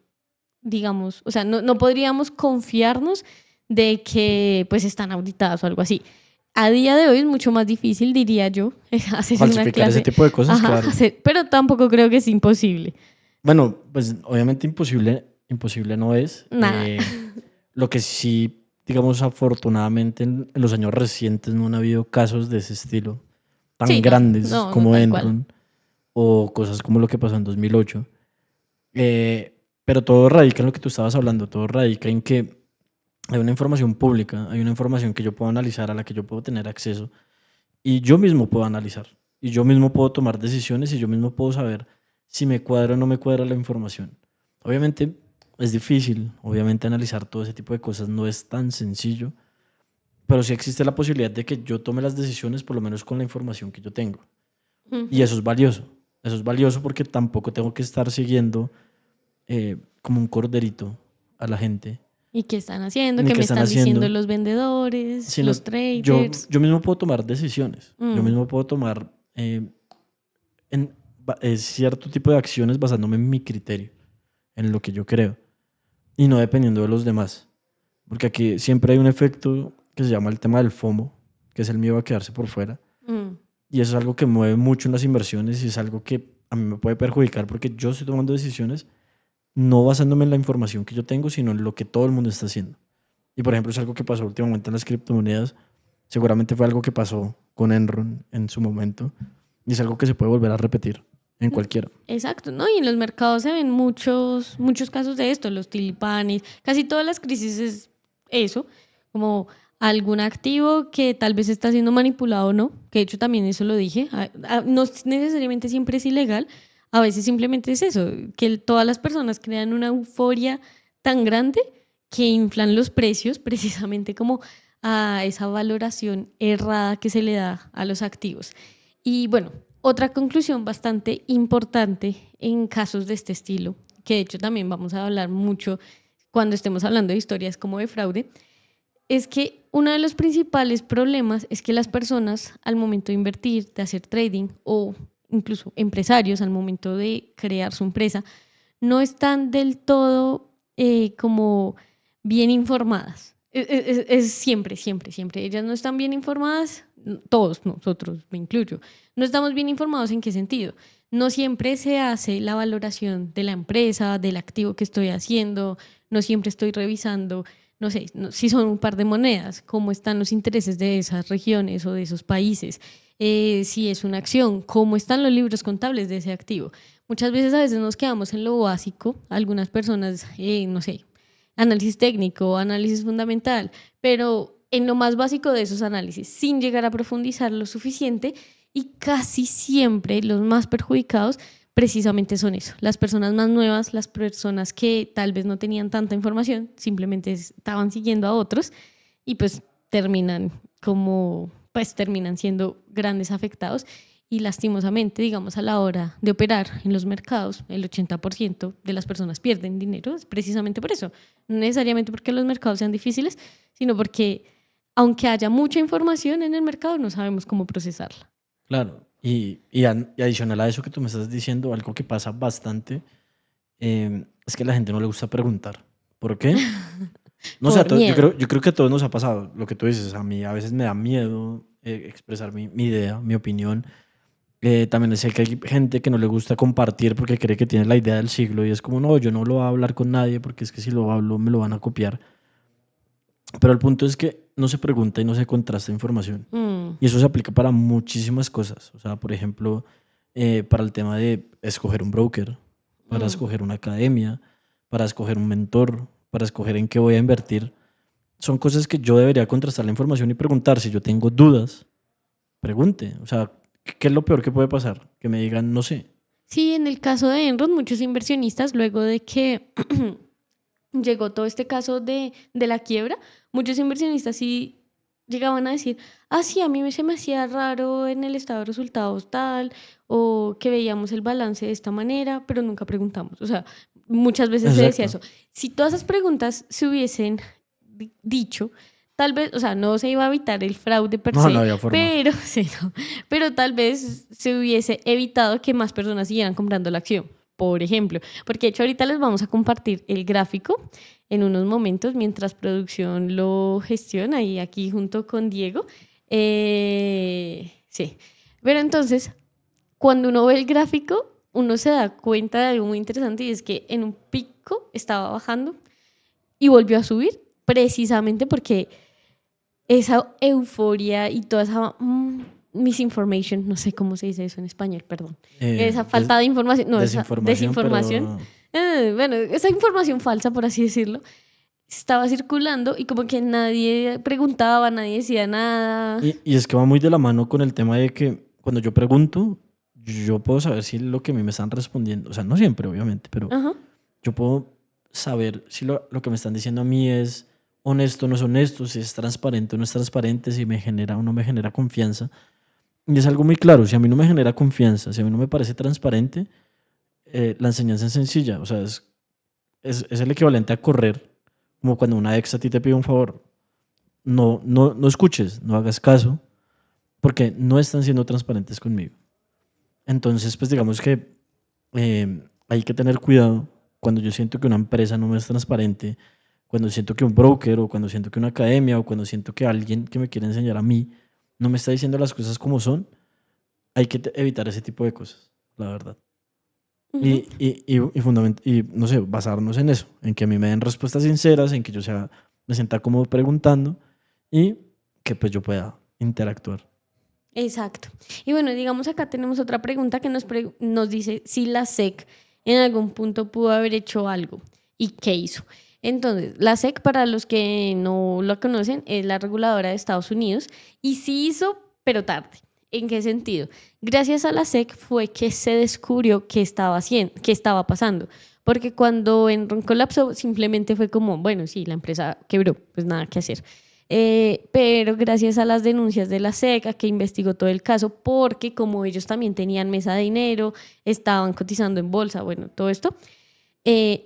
digamos, o sea, no podríamos confiarnos de que pues están auditadas o algo así. A día de hoy es mucho más difícil, diría yo, hacer una Falsificar ese clase, tipo de cosas, claro. pero tampoco creo que es imposible. Bueno, pues obviamente imposible no es. Nada. Lo que sí, digamos, afortunadamente en los años recientes no han habido casos de ese estilo. tan Sí, no, grandes no, no como tal cual. Enron o cosas como lo que pasó en 2008. Pero todo radica en lo que tú estabas hablando, todo radica en que hay una información pública, hay una información que yo puedo analizar, a la que yo puedo tener acceso y yo mismo puedo analizar y yo mismo puedo tomar decisiones y yo mismo puedo saber si me cuadra o no me cuadra la información. Obviamente es difícil, obviamente analizar todo ese tipo de cosas no es tan sencillo, pero sí existe la posibilidad de que yo tome las decisiones por lo menos con la información que yo tengo. Y Ujú. eso es valioso. Eso es valioso porque tampoco tengo que estar siguiendo como un corderito a la gente, ¿Y qué están haciendo? ni ¿Qué qué me están están diciendo haciendo, los vendedores, sino los yo, traders? yo mismo puedo tomar decisiones. Yo Mm, mismo puedo tomar cierto tipo de acciones basándome en mi criterio, en lo que yo creo, y no dependiendo de los demás. Porque aquí siempre hay un efecto que se llama el tema del FOMO, que es el miedo a quedarse por fuera. mm. Y eso es algo que mueve mucho en las inversiones y es algo que a mí me puede perjudicar porque yo estoy tomando decisiones no basándome en la información que yo tengo, sino en lo que todo el mundo está haciendo. Y por ejemplo, es algo que pasó últimamente en las criptomonedas. Seguramente fue algo que pasó con Enron en su momento. Y es algo que se puede volver a repetir en cualquiera. Exacto, ¿no? Y en los mercados se ven muchos casos de esto, los tulipanes, casi todas las crisis es eso, como algún activo que tal vez está siendo manipulado o no, que de hecho también eso lo dije, no necesariamente siempre es ilegal, a veces simplemente es eso, que todas las personas crean una euforia tan grande que inflan los precios precisamente como a esa valoración errada que se le da a los activos. Y bueno, otra conclusión bastante importante en casos de este estilo, que de hecho también vamos a hablar mucho cuando estemos hablando de historias como de fraude, es que uno de los principales problemas es que las personas al momento de invertir, de hacer trading o incluso empresarios al momento de crear su empresa, no están del todo como bien informadas. Es siempre, siempre, siempre. Ellas no están bien informadas, todos nosotros, me incluyo, no estamos bien informados en qué sentido. No siempre se hace la valoración de la empresa, del activo que estoy haciendo, no siempre estoy revisando, no sé, si son un par de monedas, cómo están los intereses de esas regiones o de esos países, si es una acción, cómo están los libros contables de ese activo. Muchas veces a veces nos quedamos en lo básico, algunas personas, no sé, análisis técnico, análisis fundamental, pero en lo más básico de esos análisis, sin llegar a profundizar lo suficiente y casi siempre los más perjudicados precisamente son eso, las personas más nuevas, las personas que tal vez no tenían tanta información, simplemente estaban siguiendo a otros y pues terminan pues terminan siendo grandes afectados y lastimosamente, digamos, a la hora de operar en los mercados, el 80% de las personas pierden dinero es precisamente por eso. No necesariamente porque los mercados sean difíciles, sino porque aunque haya mucha información en el mercado, no sabemos cómo procesarla. Claro. Y adicional a eso que tú me estás diciendo, algo que pasa bastante es que a la gente no le gusta preguntar. ¿Por qué? No sé, Por yo miedo. creo que a todos nos ha pasado lo que tú dices. A mí a veces me da miedo expresar mi idea, mi opinión. También sé que hay gente que no le gusta compartir porque cree que tiene la idea del siglo y es como, no, yo no lo voy a hablar con nadie porque es que si lo hablo me lo van a copiar. Pero el punto es que no se pregunta y no se contrasta información. Mm, Y eso se aplica para muchísimas cosas. O sea, por ejemplo, para el tema de escoger un broker, para mm. escoger una academia, para escoger un mentor, para escoger en qué voy a invertir. Son cosas que yo debería contrastar la información y preguntar. Si yo tengo dudas, pregunte. O sea, ¿qué es lo peor que puede pasar? Que me digan, no sé. Sí, en el caso de Enron, muchos inversionistas, luego de que llegó todo este caso de la quiebra, muchos inversionistas sí llegaban a decir, ah, sí, a mí se me hacía raro en el estado de resultados tal, o que veíamos el balance de esta manera, pero nunca preguntamos. O sea, muchas veces se decía Exacto. eso. Si todas esas preguntas se hubiesen dicho, tal vez, o sea, no se iba a evitar el fraude per No, no se, había forma. pero, sí, no, pero tal vez se hubiese evitado que más personas siguieran comprando la acción, por ejemplo. Porque de hecho ahorita les vamos a compartir el gráfico en unos momentos mientras producción lo gestiona y aquí junto con Diego. Sí, pero entonces cuando uno ve el gráfico, uno se da cuenta de algo muy interesante y es que en un pico estaba bajando y volvió a subir precisamente porque esa euforia y toda esa misinformation, no sé cómo se dice eso en español, perdón. Esa falta de información, no, esa desinformación. Bueno, esa información falsa, por así decirlo, estaba circulando y como que nadie preguntaba, nadie decía nada. Y es que va muy de la mano con el tema de que cuando yo pregunto, yo puedo saber si lo que a mí me están respondiendo, o sea, no siempre, obviamente, pero Ajá. yo puedo saber si lo que me están diciendo a mí es honesto o no es honesto, si es transparente o no es transparente, si me genera o no me genera confianza. Y es algo muy claro, si a mí no me genera confianza, si a mí no me parece transparente, la enseñanza es sencilla, o sea, es el equivalente a correr, como cuando una ex a ti te pide un favor. No escuches, no hagas caso, porque no están siendo transparentes conmigo. Entonces, pues digamos que hay que tener cuidado cuando yo siento que una empresa no me es transparente, cuando siento que un broker o cuando siento que una academia o cuando siento que alguien que me quiere enseñar a mí no me está diciendo las cosas como son, hay que evitar ese tipo de cosas, la verdad. Uh-huh. Y no sé, basarnos en eso, en que a mí me den respuestas sinceras, en que yo me sienta cómodo preguntando y que pues yo pueda interactuar. Exacto. Y bueno, digamos acá tenemos otra pregunta que nos dice si la SEC en algún punto pudo haber hecho algo y qué hizo. Entonces, la SEC, para los que no lo conocen, es la reguladora de Estados Unidos y sí hizo, pero tarde. ¿En qué sentido? Gracias a la SEC fue que se descubrió qué estaba haciendo, qué estaba pasando. Porque cuando Enron colapsó, simplemente fue como, bueno, sí, la empresa quebró, pues nada que hacer. Pero gracias a las denuncias de la SEC, que investigó todo el caso, porque como ellos también tenían mesa de dinero, estaban cotizando en bolsa, bueno, todo esto,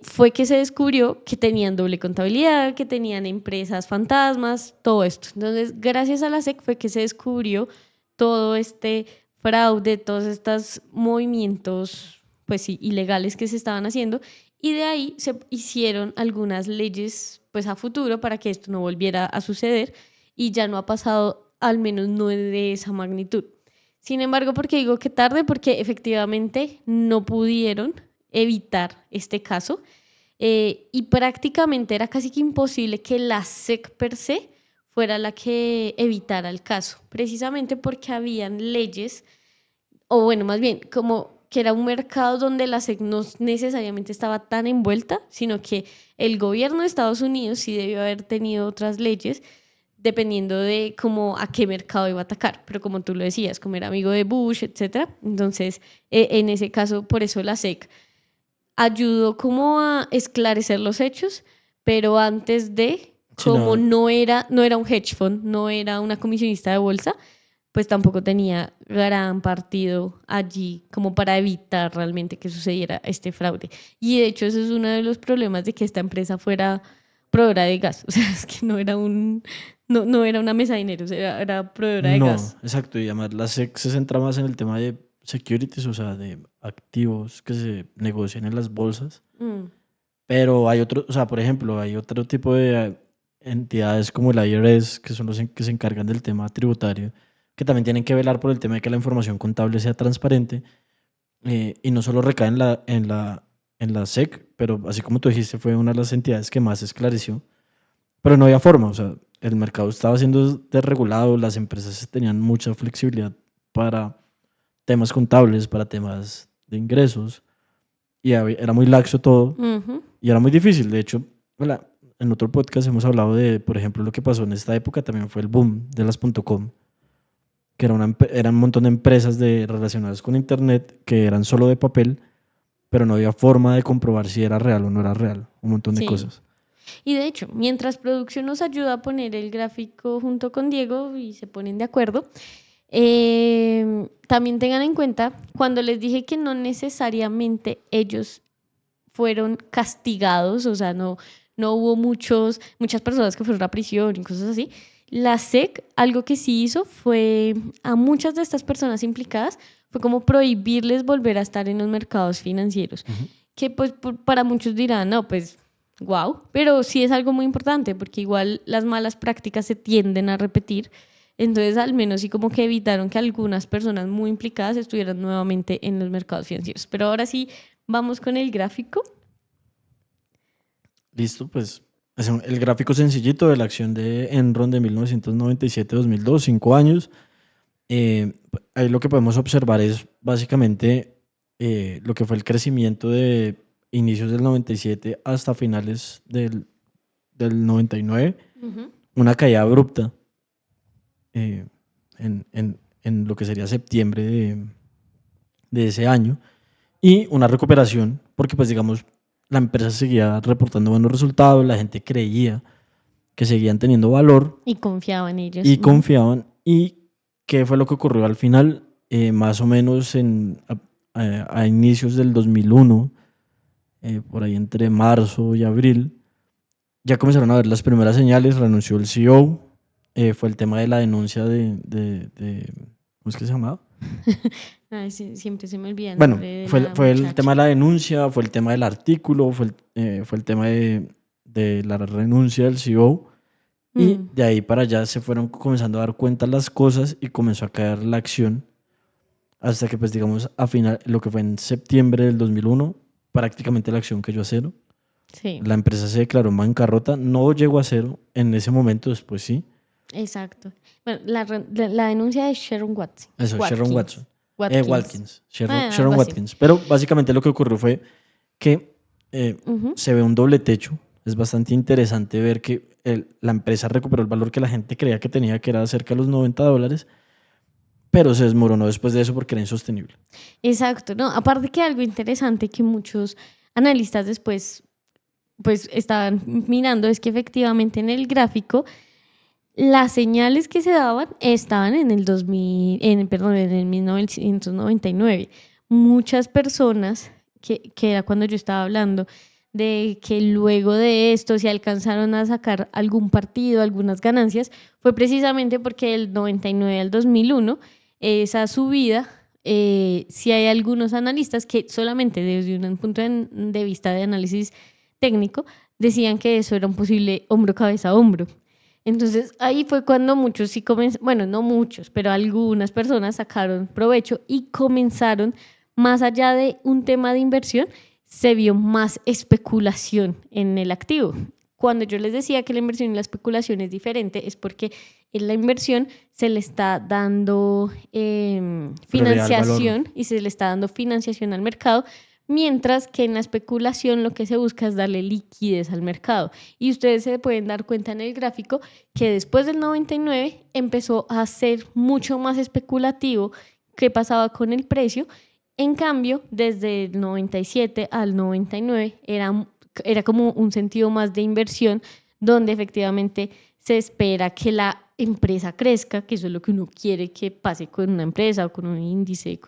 fue que se descubrió que tenían doble contabilidad, que tenían empresas fantasmas, todo esto. Entonces, gracias a la SEC fue que se descubrió todo este fraude, todos estos movimientos, pues sí, ilegales que se estaban haciendo, y de ahí se hicieron algunas leyes, pues a futuro, para que esto no volviera a suceder, y ya no ha pasado, al menos no de esa magnitud. Sin embargo, ¿por qué digo que tarde? Porque efectivamente no pudieron evitar este caso, y prácticamente era casi que imposible que la SEC per se fuera la que evitara el caso, precisamente porque habían leyes, o bueno, más bien, como que era un mercado donde la SEC no necesariamente estaba tan envuelta, sino que el gobierno de Estados Unidos sí debió haber tenido otras leyes dependiendo de cómo a qué mercado iba a atacar, pero como tú lo decías, como era amigo de Bush, etcétera, entonces en ese caso por eso la SEC ayudó como a esclarecer los hechos, pero antes de, Sí, como no, no era un hedge fund, no era una comisionista de bolsa, pues tampoco tenía gran partido allí como para evitar realmente que sucediera este fraude. Y de hecho, eso es uno de los problemas de que esta empresa fuera proveedora de gas. O sea, es que no era una mesa de dinero, era proveedora de no, gas. exacto. Y además la SEC se centra más en el tema de securities, o sea, de activos que se negocian en las bolsas. Mm, Pero hay otro, o sea, por ejemplo, hay otro tipo de entidades como el IRS, que son los que se encargan del tema tributario, que también tienen que velar por el tema de que la información contable sea transparente, y no solo recae en la SEC, pero así como tú dijiste, fue una de las entidades que más esclareció, pero no había forma, o sea, el mercado estaba siendo desregulado, las empresas tenían mucha flexibilidad para temas contables, para temas de ingresos, y era muy laxo todo. ujú. Y era muy difícil. De hecho, en otro podcast hemos hablado de, por ejemplo, lo que pasó en esta época también fue el boom de las .com, que eran un montón de empresas relacionadas con Internet que eran solo de papel, pero no había forma de comprobar si era real o no era real. Un montón de Sí. cosas. Y de hecho, mientras producción nos ayuda a poner el gráfico junto con Diego y se ponen de acuerdo, también tengan en cuenta cuando les dije que no necesariamente ellos fueron castigados, o sea, no hubo muchas personas que fueron a prisión y cosas así. La SEC, algo que sí hizo fue a muchas de estas personas implicadas, fue como prohibirles volver a estar en los mercados financieros, Ujú. que pues para muchos dirán, no, pues wow, pero sí es algo muy importante porque igual las malas prácticas se tienden a repetir. Entonces, al menos sí como que evitaron que algunas personas muy implicadas estuvieran nuevamente en los mercados financieros. Pero ahora sí, vamos con el gráfico. Listo, pues es el gráfico sencillito de la acción de Enron de 1997-2002, 5 años. Ahí lo que podemos observar es básicamente lo que fue el crecimiento de inicios del 97 hasta finales del 99, Ujú. una caída abrupta eh, en lo que sería septiembre de ese año y una recuperación porque pues digamos la empresa seguía reportando buenos resultados, la gente creía que seguían teniendo valor Y confiaba en ellos. y Ujú. confiaban. ¿Y qué fue lo que ocurrió al final? Más o menos a inicios del 2001, por ahí entre marzo y abril, ya comenzaron a ver las primeras señales, renunció el CEO, fue el tema de la denuncia ¿cómo es que se llamaba? Ay, sí, siempre se me olvida el Bueno, nombre de fue, la fue el tema muchacha. de la denuncia, fue el tema del artículo, fue el tema de la renuncia del CEO. Y Mm, de ahí para allá se fueron comenzando a dar cuenta las cosas y comenzó a caer la acción hasta que, pues, digamos, a final, lo que fue en septiembre del 2001, prácticamente la acción cayó a cero. sí, La empresa se declaró en bancarrota, no llegó a cero en ese momento, después sí. exacto. Bueno, la denuncia de Sharon Eso, Sharon Watkins. Watson. Watkins. Watkins, Sharon, Algo Sharon así. Watkins. Pero básicamente lo que ocurrió fue que Ujú. se ve un doble techo. Es bastante interesante ver que la empresa recuperó el valor que la gente creía que tenía, que era cerca de los $90, pero se desmoronó después de eso porque era insostenible. Exacto, ¿no? Aparte que algo interesante que muchos analistas después pues estaban mirando es que efectivamente en el gráfico las señales que se daban estaban en el 2000, perdón, en el 1999. Muchas personas, que era cuando yo estaba hablando, de que luego de esto se alcanzaron a sacar algún partido, algunas ganancias, fue precisamente porque del 99 al 2001, esa subida, sí hay algunos analistas que solamente desde un punto de vista de análisis técnico decían que eso era un posible hombro, cabeza, hombro. Entonces ahí fue cuando muchos sí comenzaron, bueno, no muchos, pero algunas personas sacaron provecho y comenzaron, más allá de un tema de inversión, se vio más especulación en el activo. Cuando yo les decía que la inversión y la especulación es diferente, es porque en la inversión se le está dando Prioridad al valor. financiación y se le está dando financiación al mercado, mientras que en la especulación lo que se busca es darle liquidez al mercado. Y ustedes se pueden dar cuenta en el gráfico que después del 99 empezó a ser mucho más especulativo qué pasaba con el precio. En cambio, desde el 97 al 99 era como un sentido más de inversión, donde efectivamente se espera que la empresa crezca, que eso es lo que uno quiere que pase con una empresa o con un índice,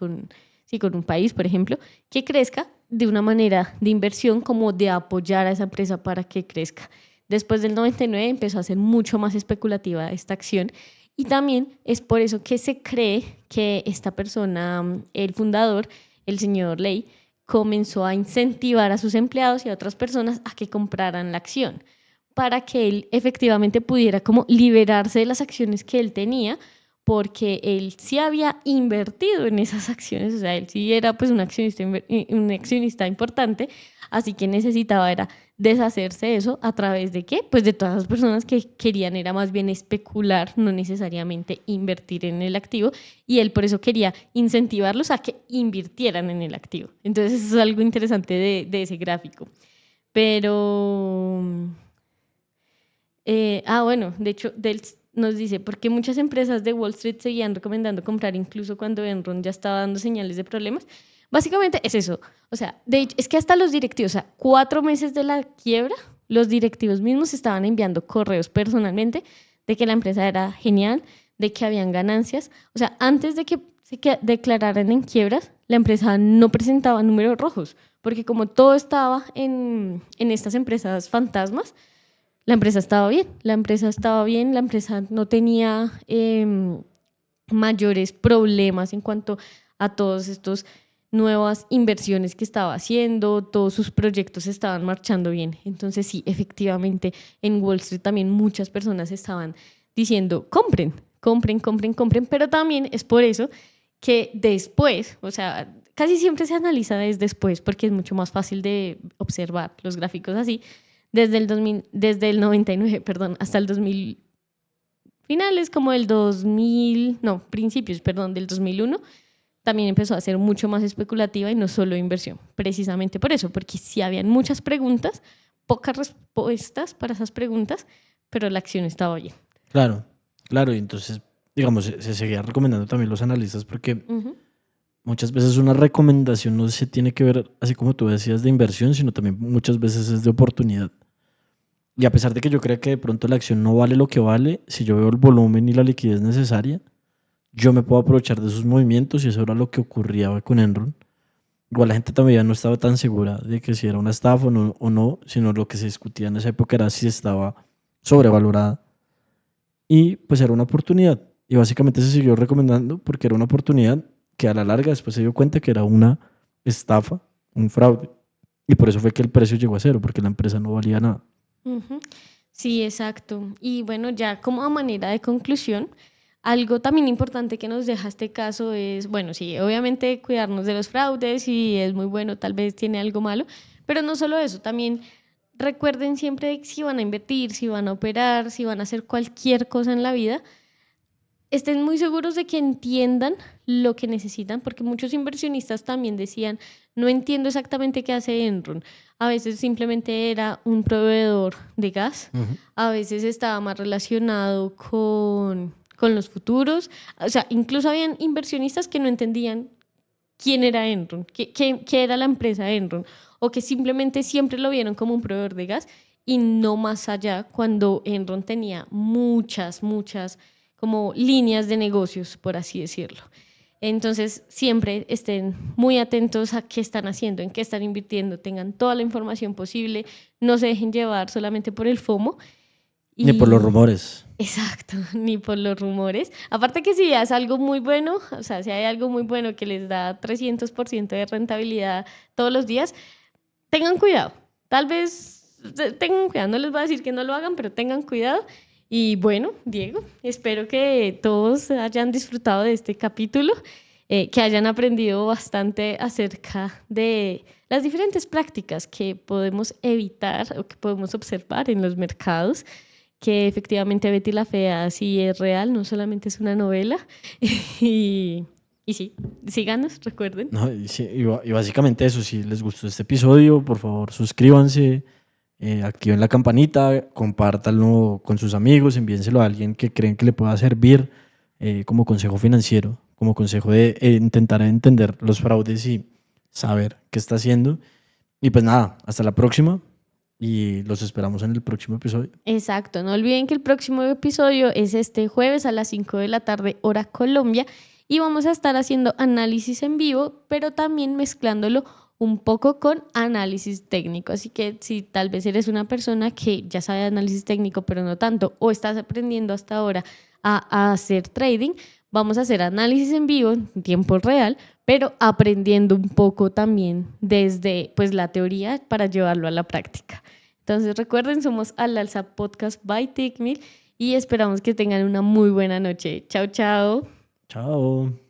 sí, con un país, por ejemplo, que crezca de una manera de inversión como de apoyar a esa empresa para que crezca. Después del 99 empezó a ser mucho más especulativa esta acción y también es por eso que se cree que esta persona, el fundador, el señor Ley, comenzó a incentivar a sus empleados y a otras personas a que compraran la acción para que él efectivamente pudiera como liberarse de las acciones que él tenía, porque él sí había invertido en esas acciones, o sea, él sí era pues un accionista importante, así que necesitaba era deshacerse de eso a través de qué, pues de todas las personas que querían era más bien especular, no necesariamente invertir en el activo, y él por eso quería incentivarlos a que invirtieran en el activo. Entonces eso es algo interesante de ese gráfico. Pero bueno, de hecho, nos dice, ¿por qué muchas empresas de Wall Street seguían recomendando comprar incluso cuando Enron ya estaba dando señales de problemas? Básicamente es eso. O sea, de hecho, es que hasta los directivos, o sea, 4 meses de la quiebra, los directivos mismos estaban enviando correos personalmente de que la empresa era genial, de que habían ganancias. O sea, antes de que declararan en quiebras, la empresa no presentaba números rojos, porque como todo estaba en estas empresas fantasmas, la empresa estaba bien, la empresa estaba bien, la empresa no tenía mayores problemas en cuanto a todos estos nuevas inversiones que estaba haciendo, todos sus proyectos estaban marchando bien. Entonces sí, efectivamente, en Wall Street también muchas personas estaban diciendo, compren, compren, compren, compren, pero también es por eso que después, o sea, casi siempre se analiza desde después porque es mucho más fácil de observar los gráficos así, desde el 99, perdón, hasta el 2000, finales como del 2000, no, principios, perdón, del 2001, también empezó a ser mucho más especulativa y no solo inversión. Precisamente por eso, porque sí habían muchas preguntas, pocas respuestas para esas preguntas, pero la acción estaba bien. Claro, claro, y entonces, digamos, se seguía recomendando también los analistas porque muchas veces una recomendación no se tiene que ver, así como tú decías, de inversión, sino también muchas veces es de oportunidad. Y a pesar de que yo creo que de pronto la acción no vale lo que vale, si yo veo el volumen y la liquidez necesaria, yo me puedo aprovechar de sus movimientos y eso era lo que ocurría con Enron. Igual la gente todavía no estaba tan segura de que si era una estafa o no, sino lo que se discutía en esa época era si estaba sobrevalorada. Y pues era una oportunidad. Y básicamente se siguió recomendando porque era una oportunidad que a la larga después se dio cuenta que era una estafa, un fraude. Y por eso fue que el precio llegó a cero, porque la empresa no valía nada. Sí, exacto. Y bueno, ya como a manera de conclusión, algo también importante que nos deja este caso es, bueno, sí, obviamente cuidarnos de los fraudes y es muy bueno, tal vez tiene algo malo, pero no solo eso, también recuerden siempre que si van a invertir, si van a operar, si van a hacer cualquier cosa en la vida, estén muy seguros de que entiendan lo que necesitan, porque muchos inversionistas también decían, no entiendo exactamente qué hace Enron. A veces simplemente era un proveedor de gas, a veces estaba más relacionado con los futuros, o sea, incluso habían inversionistas que no entendían quién era Enron, qué era la empresa Enron, o que simplemente siempre lo vieron como un proveedor de gas y no más allá cuando Enron tenía muchas como líneas de negocios, por así decirlo. Entonces, siempre estén muy atentos a qué están haciendo, en qué están invirtiendo, tengan toda la información posible, no se dejen llevar solamente por el FOMO. Ni por los Y rumores. exacto, ni por los rumores. Aparte que si es algo muy bueno, o sea, si hay algo muy bueno que les da 300% de rentabilidad todos los días, tengan cuidado. Tal vez tengan cuidado, no les voy a decir que no lo hagan, pero tengan cuidado. Y bueno, Diego, espero que todos hayan disfrutado de este capítulo, que hayan aprendido bastante acerca de las diferentes prácticas que podemos evitar o que podemos observar en los mercados, que efectivamente Betty la Fea sí es real, no solamente es una novela. y, y sí, síganos, recuerden. No, y básicamente eso, si les gustó este episodio, por favor suscríbanse, activen la campanita, compártanlo con sus amigos, envíenselo a alguien que creen que le pueda servir como consejo financiero, como consejo de intentar entender los fraudes y saber qué está haciendo. Y pues nada, hasta la próxima y los esperamos en el próximo episodio. Exacto, no olviden que el próximo episodio es este jueves a las 5 de la tarde, hora Colombia, y vamos a estar haciendo análisis en vivo, pero también mezclándolo un poco con análisis técnico. Así que si tal vez eres una persona que ya sabe análisis técnico, pero no tanto, o estás aprendiendo hasta ahora a hacer trading, vamos a hacer análisis en vivo en tiempo real, pero aprendiendo un poco también desde pues, la teoría para llevarlo a la práctica. Entonces recuerden, somos Al Alza Podcast by TickMill y esperamos que tengan una muy buena noche. Chao, chao. Chao.